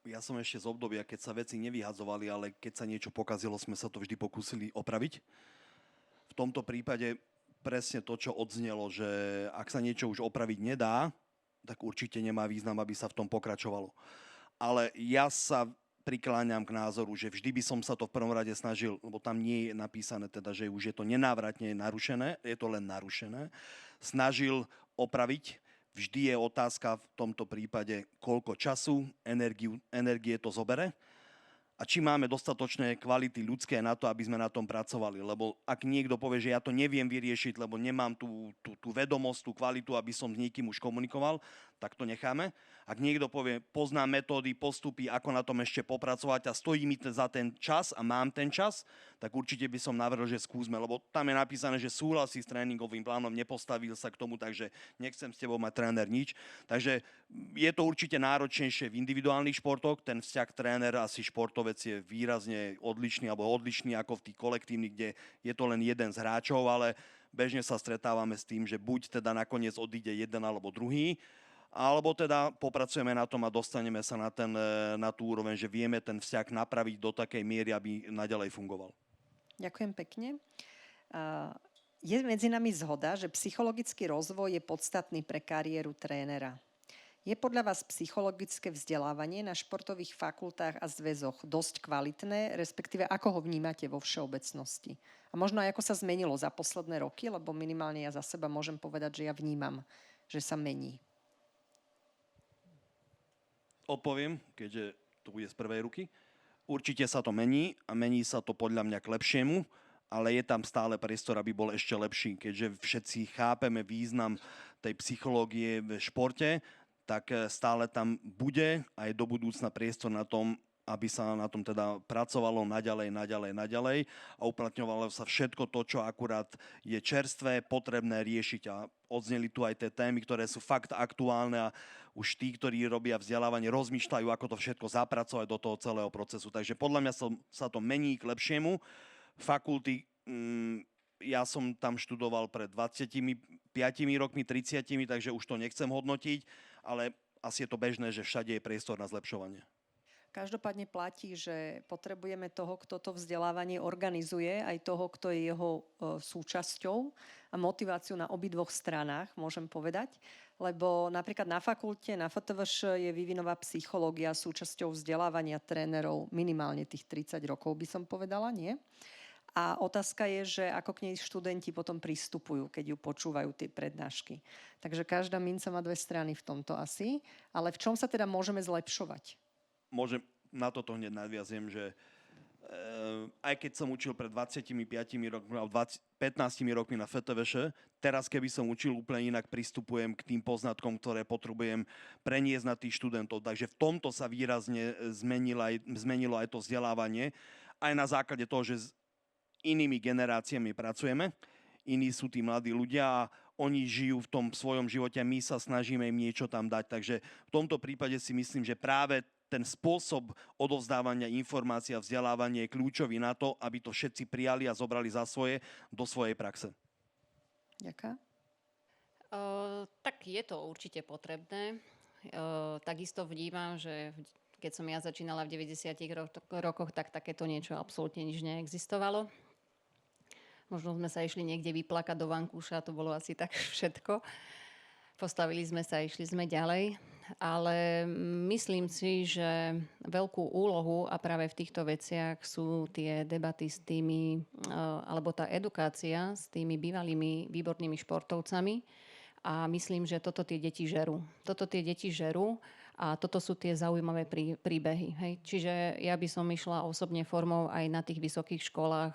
Ja som ešte z obdobia, keď sa veci nevyhadzovali, ale keď sa niečo pokazilo, sme sa to vždy pokúsili opraviť. V tomto prípade presne to, čo odznelo, že ak sa niečo už opraviť nedá, tak určite nemá význam, aby sa v tom pokračovalo. Ale ja sa prikláňam k názoru, že vždy by som sa to v prvom rade snažil, lebo tam nie je napísané teda, že už je to nenávratne narušené, je to len narušené, snažil opraviť. Vždy je otázka v tomto prípade, koľko času, energie to zobere a či máme dostatočné kvality ľudské na to, aby sme na tom pracovali. Lebo ak niekto povie, že ja to neviem vyriešiť, lebo nemám tú vedomosť, tú kvalitu, aby som s niekým už komunikoval, tak to necháme. Ak niekto povie, poznám metódy, postupy, ako na tom ešte popracovať a stojí mi za ten čas a mám ten čas, tak určite by som navrhol, že skúsme, lebo tam je napísané, že súhlasí s tréningovým plánom, nepostavil sa k tomu, takže nechcem s tebou mať tréner nič. Takže je to určite náročnejšie v individuálnych športoch, ten vzťah tréner asi športovec športovec je výrazne odlišný alebo odlišný ako v tých kolektívnych, kde je to len jeden z hráčov, ale bežne sa stretávame s tým, že buď teda nakoniec odíde jeden alebo druhý, alebo teda popracujeme na tom a dostaneme sa na tú úroveň, že vieme ten vzťah napraviť do takej miery, aby naďalej fungoval. Ďakujem pekne. Je medzi nami zhoda, že psychologický rozvoj je podstatný pre kariéru trénera. Je podľa vás psychologické vzdelávanie na športových fakultách a zväzoch dosť kvalitné, respektíve ako ho vnímate vo všeobecnosti? A možno aj ako sa zmenilo za posledné roky, lebo minimálne ja za seba môžem povedať, že ja vnímam, že sa mení. Odpoviem, keďže to bude z prvej ruky. Určite sa to mení a mení sa to podľa mňa k lepšiemu, ale je tam stále priestor, aby bol ešte lepší. Keďže všetci chápeme význam tej psychológie v športe, tak stále tam bude aj do budúcna priestor na tom, aby sa na tom teda pracovalo naďalej a uplatňovalo sa všetko to, čo akurát je čerstvé, potrebné riešiť. A odzneli tu aj tie témy, ktoré sú fakt aktuálne a už tí, ktorí robia vzdelávanie, rozmýšľajú, ako to všetko zapracovať do toho celého procesu. Takže podľa mňa sa to mení k lepšiemu. Fakulty, ja som tam študoval pred 25 rokmi, 30, takže už to nechcem hodnotiť, ale asi je to bežné, že všade je priestor na zlepšovanie. Každopádne platí, že potrebujeme toho, kto to vzdelávanie organizuje, aj toho, kto je jeho súčasťou a motiváciu na obidvoch stranách, môžem povedať. Lebo napríklad na fakulte, na FTVŠ je vývinová psychológia súčasťou vzdelávania trénerov minimálne tých 30 rokov, by som povedala, nie? A otázka je, že ako k nej študenti potom pristupujú, keď ju počúvajú tie prednášky. Takže každá minca má dve strany v tomto asi. Ale v čom sa teda môžeme zlepšovať? Môžem, na toto hneď nadviazujem, že aj keď som učil pred 25 rokmi, 15 rokmi na FTVŠ, teraz keby som učil úplne inak, pristupujem k tým poznatkom, ktoré potrebujem preniesť na tých študentov. Takže v tomto sa výrazne zmenilo aj to vzdelávanie. Aj na základe toho, že inými generáciami pracujeme, iní sú tí mladí ľudia a oni žijú v tom svojom živote a my sa snažíme im niečo tam dať. Takže v tomto prípade si myslím, že práve ten spôsob odovzdávania informácií a vzdelávania je kľúčový na to, aby to všetci prijali a zobrali za svoje do svojej praxe. Ďakujem. Tak je to určite potrebné. Takisto vnímam, že keď som ja začínala v 90 rokoch, tak takéto niečo absolútne nič neexistovalo. Možno sme sa išli niekde vyplakať do vankúša, to bolo asi tak všetko. Postavili sme sa, išli sme ďalej. Ale myslím si, že veľkú úlohu a práve v týchto veciach sú tie debaty s tými, alebo tá edukácia s tými bývalými výbornými športovcami. A myslím, že toto tie deti žerú. A toto sú tie zaujímavé príbehy. Hej. Čiže ja by som išla osobne formou aj na tých vysokých školách,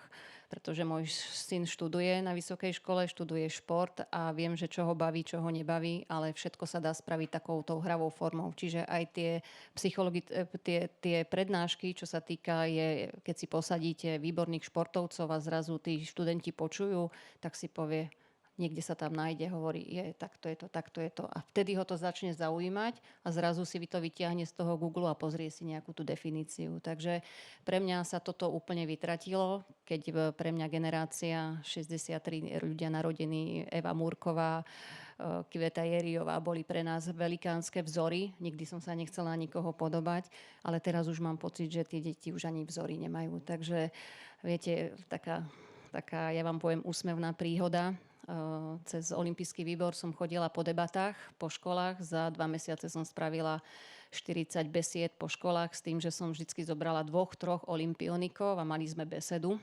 pretože môj syn študuje na vysokej škole, študuje šport a viem, že čo ho baví, čo ho nebaví, ale všetko sa dá spraviť takoutou hravou formou. Čiže aj tie prednášky, čo sa týka, keď si posadíte výborných športovcov a zrazu tí študenti počujú, tak si povie, niekde sa tam nájde, hovorí, takto je to. A vtedy ho to začne zaujímať a zrazu si to vyťahne z toho Google a pozrie si nejakú tú definíciu. Takže pre mňa sa toto úplne vytratilo, keď pre mňa generácia 63 ľudia narodení, Eva Múrková, Kveta Jeriová boli pre nás velikánske vzory. Nikdy som sa nechcela nikoho podobať, ale teraz už mám pocit, že tie deti už ani vzory nemajú. Takže viete, taká, ja vám poviem, úsmevná príhoda. Cez olympijský výbor som chodila po debatách, po školách. Za 2 mesiace som spravila 40 besied po školách s tým, že som vždy zobrala 2-3 olympionikov a mali sme besedu.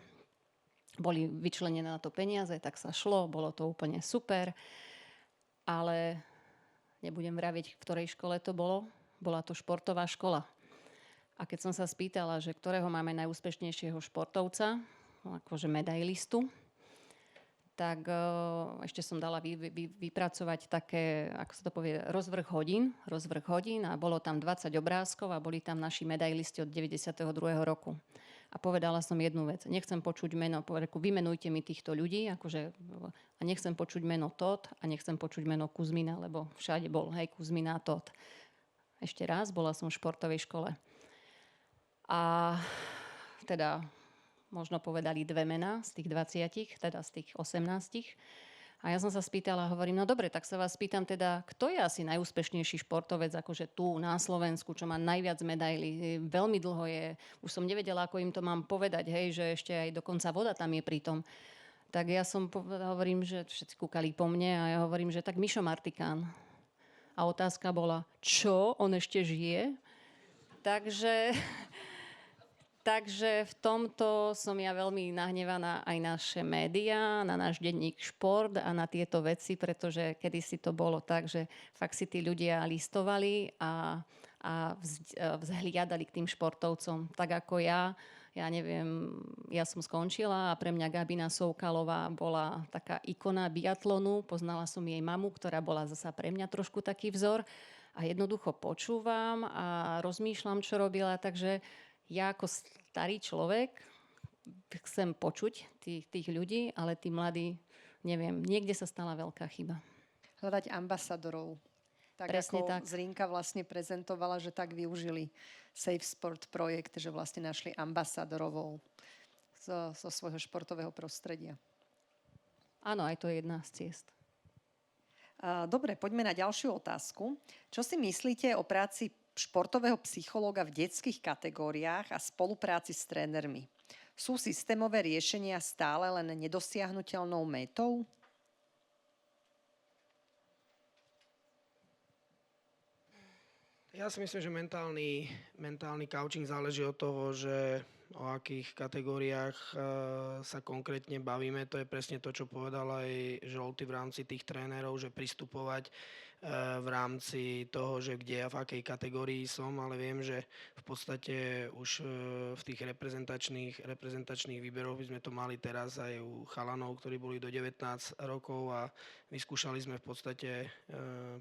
Boli vyčlenené na to peniaze, tak sa šlo, bolo to úplne super. Ale nebudem vraviť, v ktorej škole to bolo. Bola to športová škola. A keď som sa spýtala, že ktorého máme najúspešnejšieho športovca, akože medailistu, tak ešte som dala vypracovať také, ako sa to povie, rozvrh hodín a bolo tam 20 obrázkov a boli tam naši medailisti od 92. roku. A povedala som jednu vec, nechcem počuť meno, vymenujte mi týchto ľudí, a nechcem počuť meno Todd a nechcem počuť meno Kuzmina, lebo všade bol, Kuzmina a Todd. Ešte raz, bola som v športovej škole. A teda možno povedali 2 mená z tých 20, teda z tých 18. A ja som sa spýtala, hovorím, no dobre, tak sa vás spýtam teda, kto je asi najúspešnejší športovec akože tu na Slovensku, čo má najviac medailí. Veľmi dlho je, už som nevedela, ako im to mám povedať, hej, že ešte aj dokonca voda tam je pritom. Tak ja som hovorím, že všetci kúkali po mne a ja hovorím, že tak Mišo Martikán. A otázka bola, čo, on ešte žije? Takže v tomto som ja veľmi nahnevaná aj naše médiá, na náš denník Šport a na tieto veci, pretože kedysi to bolo tak, že fakt si tí ľudia listovali a vzhliadali k tým športovcom. Tak ako ja neviem, ja som skončila a pre mňa Gabina Soukalová bola taká ikona biatlonu. Poznala som jej mamu, ktorá bola zasa pre mňa trošku taký vzor. A jednoducho počúvam a rozmýšľam, čo robila, takže ja ako starý človek chcem počuť tých ľudí, ale tí mladí, neviem, niekde sa stala veľká chyba. Hľadať ambasadorov. Tak Presne ako tak. Zrinka vlastne prezentovala, že tak využili Safe Sport projekt, že vlastne našli ambasadorovou zo svojho športového prostredia. Áno, aj to je jedna z ciest. Dobre, poďme na ďalšiu otázku. Čo si myslíte o práci športového psychológa v detských kategóriách a spolupráci s trénermi? Sú systémové riešenia stále len nedosiahnuteľnou métou? Ja si myslím, že mentálny coaching záleží od toho, že o akých kategóriách sa konkrétne bavíme. To je presne to, čo povedal aj Žolty v rámci tých trénerov, že pristupovať v rámci toho, že kde ja v akej kategórii som, ale viem, že v podstate už v tých reprezentačných výberoch by sme to mali teraz aj u chalanov, ktorí boli do 19 rokov a vyskúšali sme v podstate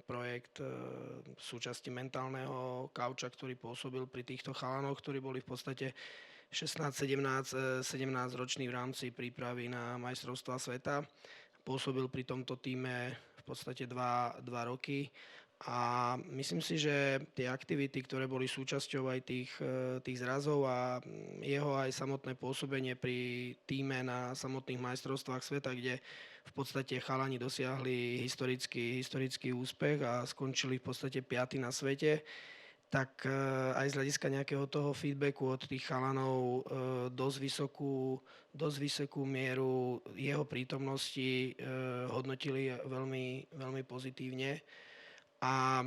projekt v súčasti mentálneho kauča, ktorý pôsobil pri týchto chalanoch, ktorí boli v podstate 16, 17 roční v rámci prípravy na majstrovstvá sveta. Pôsobil pri tomto týme v podstate 2 roky a myslím si, že tie aktivity, ktoré boli súčasťou aj tých zrazov a jeho aj samotné pôsobenie pri týme na samotných majstrovstvách sveta, kde v podstate chalani dosiahli historický úspech a skončili v podstate 5. na svete, tak aj z hľadiska nejakého toho feedbacku od tých chalanov dosť vysokú mieru jeho prítomnosti hodnotili veľmi, veľmi pozitívne. A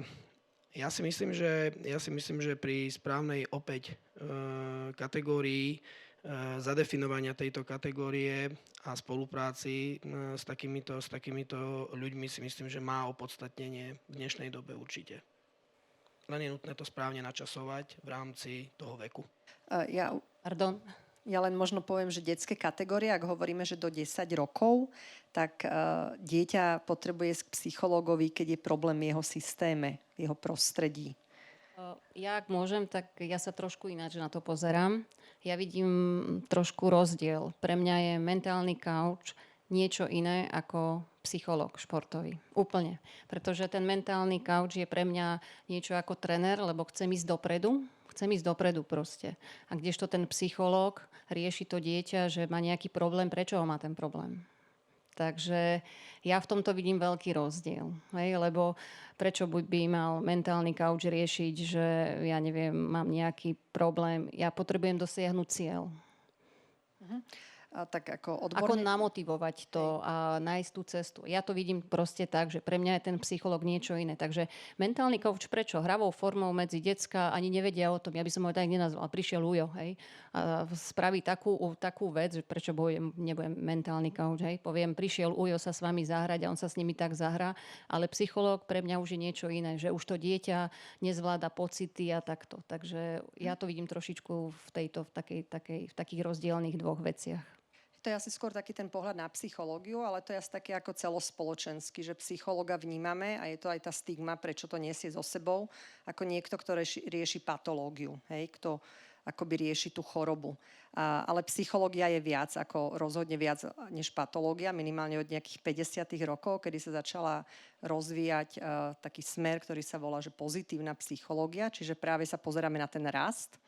ja si myslím, že pri správnej opäť kategórii zadefinovania tejto kategórie a spolupráci s takýmito ľuďmi si myslím, že má opodstatnenie v dnešnej dobe určite. Len je nutné to správne načasovať v rámci toho veku. Pardon. Ja len možno poviem, že detské kategórie, ak hovoríme, že do 10 rokov, tak dieťa potrebuje ísť k psychológovi, keď je problém v jeho systéme, v jeho prostredí. Ja ak môžem, tak ja sa trošku ináč na to pozerám. Ja vidím trošku rozdiel. Pre mňa je mentálny kauč niečo iné ako psychológ športový. Úplne. Pretože ten mentálny kauč je pre mňa niečo ako tréner, lebo chcem ísť dopredu proste. A kdežto ten psychológ rieši to dieťa, že má nejaký problém, prečo ho má ten problém. Takže ja v tomto vidím veľký rozdiel. Hej? Lebo prečo by mal mentálny kauč riešiť, že ja neviem, mám nejaký problém. Ja potrebujem dosiahnuť cieľ. Tak ako Ako namotivovať to a nájsť tú cestu. Ja to vidím proste tak, že pre mňa je ten psychológ niečo iné. Takže mentálny coach prečo? Hravou formou medzi decka ani nevedia o tom. Ja by som ho tak nenazvala. Prišiel Ujo, hej. A spraví takú vec, že prečo nebudem mentálny coach, hej. Poviem, prišiel Ujo sa s vami zahrať a on sa s nimi tak zahrá. Ale psychológ pre mňa už je niečo iné. Že už to dieťa nezvláda pocity a takto. Takže ja to vidím trošičku v takých rozdielných dvoch veciach. To je asi skôr taký ten pohľad na psychológiu, ale to je asi také ako celospoločenský, že psychológa vnímame a je to aj tá stigma, prečo to nesie so sebou, ako niekto, kto rieši patológiu, hej, kto akoby rieši tú chorobu. Ale psychológia je viac, ako rozhodne viac než patológia, minimálne od nejakých 50. rokov, kedy sa začala rozvíjať taký smer, ktorý sa volá, že pozitívna psychológia, čiže práve sa pozeráme na ten rast.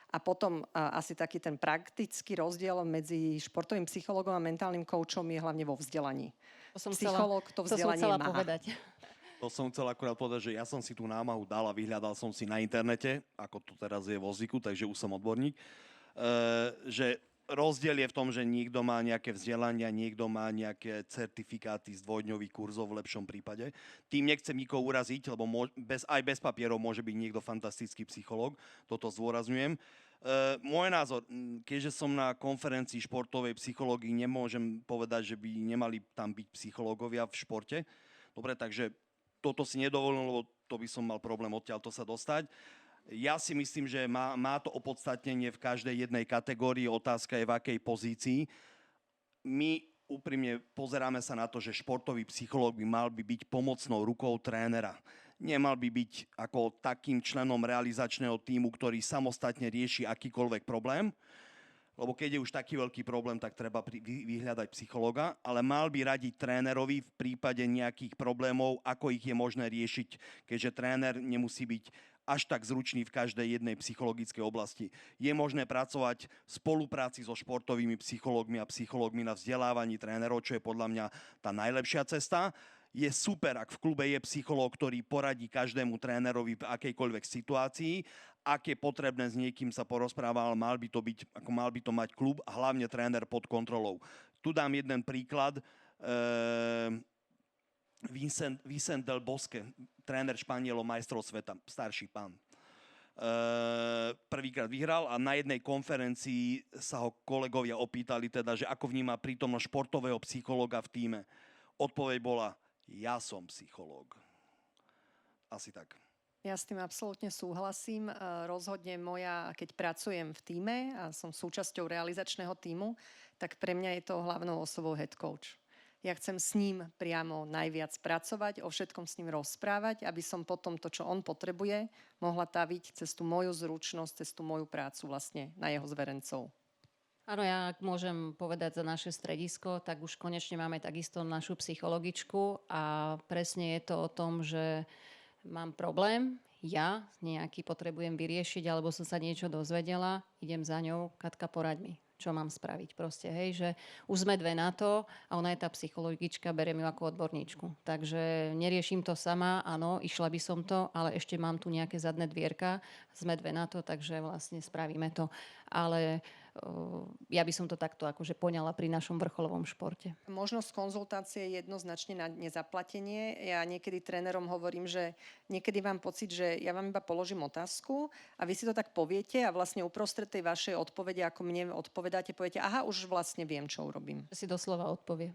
A potom asi taký ten praktický rozdiel medzi športovým psychologom a mentálnym koučom je hlavne vo vzdelaní. Psychológ to vzdelanie má. Povedať. To som chcel akurát povedať, že ja som si tú námahu dal a vyhľadal som si na internete, ako to teraz je vo zvyku, takže už som odborník, že rozdiel je v tom, že niekto má nejaké vzdelania, niekto má nejaké certifikáty z dvojdňových kurzov v lepšom prípade. Tým nechcem nikoho uraziť, lebo aj bez papierov môže byť niekto fantastický psychológ, toto zdôrazňujem. Môj názor, keďže som na konferencii športovej psychológii, nemôžem povedať, že by nemali tam byť psychológovia v športe. Dobre, takže toto si nedovolím, lebo to by som mal problém odtiaľto sa dostať. Ja si myslím, že má to opodstatnenie v každej jednej kategórii, otázka je v akej pozícii. My úprimne pozeráme sa na to, že športový psychológ by mal byť pomocnou rukou trénera. Nemal by byť ako takým členom realizačného tímu, ktorý samostatne rieši akýkoľvek problém, lebo keď je už taký veľký problém, tak treba vyhľadať psychológa, ale mal by radiť trénerovi v prípade nejakých problémov, ako ich je možné riešiť, keďže tréner nemusí byť až tak zručný v každej jednej psychologickej oblasti. Je možné pracovať v spolupráci so športovými psychológmi a psychológmi na vzdelávaní trénerov, čo je podľa mňa tá najlepšia cesta. Je super, ak v klube je psychológ, ktorý poradí každému trénerovi v akejkoľvek situácii. Ak je potrebné s niekým sa porozprával, mal by to mať klub a hlavne tréner pod kontrolou. Tu dám jeden príklad. Vicent del Bosque, tréner Španielov, majstrov sveta, starší pán. Prvýkrát vyhral a na jednej konferencii sa ho kolegovia opýtali teda, že ako vníma prítomnosť športového psychológa v tíme. Odpoveď bola: ja som psychológ. Asi tak. Ja s tým absolútne súhlasím. Rozhodne keď pracujem v tíme a som súčasťou realizačného tímu, tak pre mňa je to hlavnou osobou head coach. Ja chcem s ním priamo najviac pracovať, o všetkom s ním rozprávať, aby som potom to, čo on potrebuje, mohla taviť cez tú moju zručnosť, cez tú moju prácu vlastne na jeho zverencov. Áno, ja ak môžem povedať za naše stredisko, tak už konečne máme takisto našu psychologičku a presne je to o tom, že mám problém, ja nejaký potrebujem vyriešiť, alebo som sa niečo dozvedela, idem za ňou, Katka, poraď mi, čo mám spraviť proste, hej, že už sme dve na to a ona je tá psychologička, beriem ju ako odborníčku. Takže neriešim to sama, áno, išla by som to, ale ešte mám tu nejaké zadné dvierka, sme dve na to, takže vlastne spravíme to. Ale ja by som to takto akože poňala pri našom vrcholovom športe. Možnosť konzultácie je jednoznačne na nezaplatenie. Ja niekedy trénerom hovorím, že niekedy mám pocit, že ja vám iba položím otázku a vy si to tak poviete a vlastne uprostred tej vašej odpovede, ako mne odpovedáte, poviete, aha, už vlastne viem, čo urobím. Si doslova odpovie.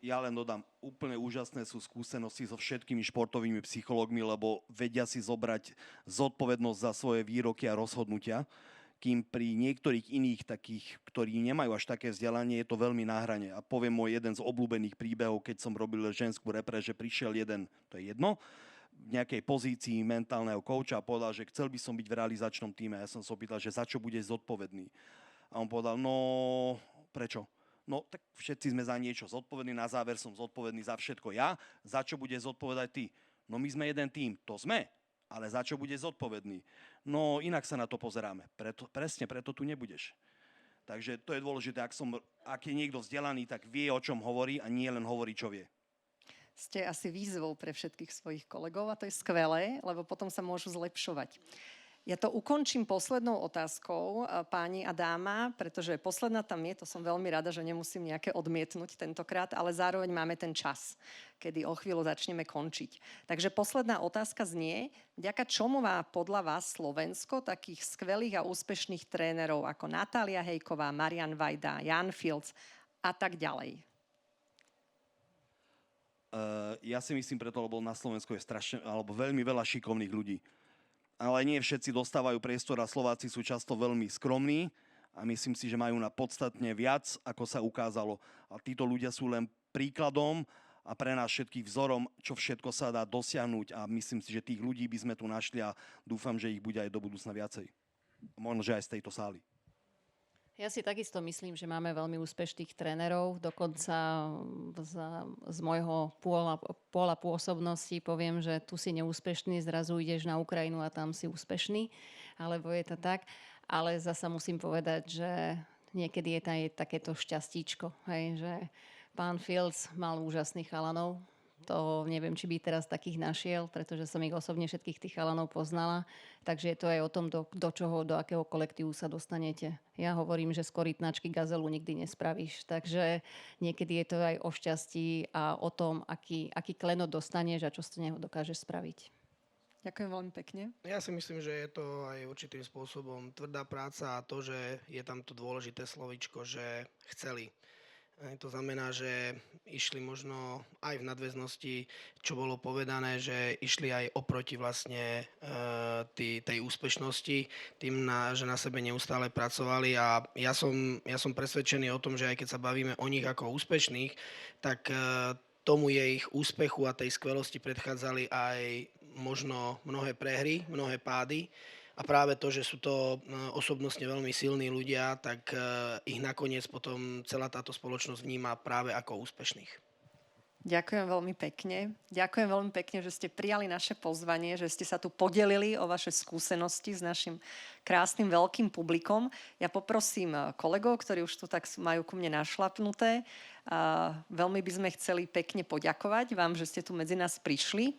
Ja len dodám, úplne úžasné sú skúsenosti so všetkými športovými psychológmi, lebo vedia si zobrať zodpovednosť za svoje výroky a rozhodnutia, kým pri niektorých iných takých, ktorí nemajú až také vzdelanie, je to veľmi na hrane. A poviem môj jeden z obľúbených príbehov, keď som robil ženskú repre, že prišiel jeden, to je jedno, v nejakej pozícii mentálneho kouča a povedal, že chcel by som byť v realizačnom týme. Ja som sa opýtal, že za čo bude zodpovedný. A on povedal, no prečo? No tak všetci sme za niečo zodpovední, na záver som zodpovedný za všetko ja, za čo bude zodpovedať ty? No my sme jeden tím, to sme, ale za čo bude zodpovedný? No inak sa na to pozeráme, presne preto tu nebudeš. Takže to je dôležité, ak je niekto vzdelaný, tak vie, o čom hovorí a nie len hovorí, čo vie. Ste asi výzvou pre všetkých svojich kolegov a to je skvelé, lebo potom sa môžu zlepšovať. Ja to ukončím poslednou otázkou, páni a dáma, pretože posledná tam je, to som veľmi rada, že nemusím nejaké odmietnúť tentokrát, ale zároveň máme ten čas, kedy o chvíľu začneme končiť. Takže posledná otázka znie, vďaka čomu má podľa vás Slovensko takých skvelých a úspešných trénerov ako Natália Hejková, Marian Vajda, Jan Fields a tak ďalej? Ja si myslím preto, lebo na Slovensku je veľmi veľa šikovných ľudí. Ale nie všetci dostávajú priestor a Slováci sú často veľmi skromní a myslím si, že majú na podstatne viac, ako sa ukázalo. A títo ľudia sú len príkladom a pre nás všetkých vzorom, čo všetko sa dá dosiahnuť a myslím si, že tých ľudí by sme tu našli a dúfam, že ich bude aj do budúcna viacej. Možno, že aj z tejto sály. Ja si takisto myslím, že máme veľmi úspešných trénerov. Dokonca z môjho pola pôsobnosti poviem, že tu si neúspešný, zrazu ideš na Ukrajinu a tam si úspešný. Alebo je to tak. ale zasa musím povedať, že niekedy je tam aj takéto šťastíčko, hej, že pán Fields mal úžasných chalanov. To neviem, či by teraz takých našiel, pretože som ich osobne všetkých tých chalanov poznala. Takže je to aj o tom, do akého kolektívu sa dostanete. Ja hovorím, že z korytnačky gazelu nikdy nespravíš. Takže niekedy je to aj o šťastí a o tom, aký klenot dostaneš a čo z neho dokážeš spraviť. Ďakujem veľmi pekne. Ja si myslím, že je to aj určitým spôsobom tvrdá práca a to, že je tam to dôležité slovíčko, že chceli. To znamená, že išli možno aj v nadväznosti, čo bolo povedané, že išli aj oproti vlastne tej úspešnosti, že na sebe neustále pracovali a ja som presvedčený o tom, že aj keď sa bavíme o nich ako úspešných, tak tomu je ich úspechu a tej skvelosti predchádzali aj možno mnohé prehry, mnohé pády. A práve to, že sú to osobnostne veľmi silní ľudia, tak ich nakoniec potom celá táto spoločnosť vníma práve ako úspešných. Ďakujem veľmi pekne. Ďakujem veľmi pekne, že ste prijali naše pozvanie, že ste sa tu podelili o vaše skúsenosti s našim krásnym veľkým publikom. Ja poprosím kolegov, ktorí už tu tak majú ku mne našlapnuté. Veľmi by sme chceli pekne poďakovať vám, že ste tu medzi nás prišli.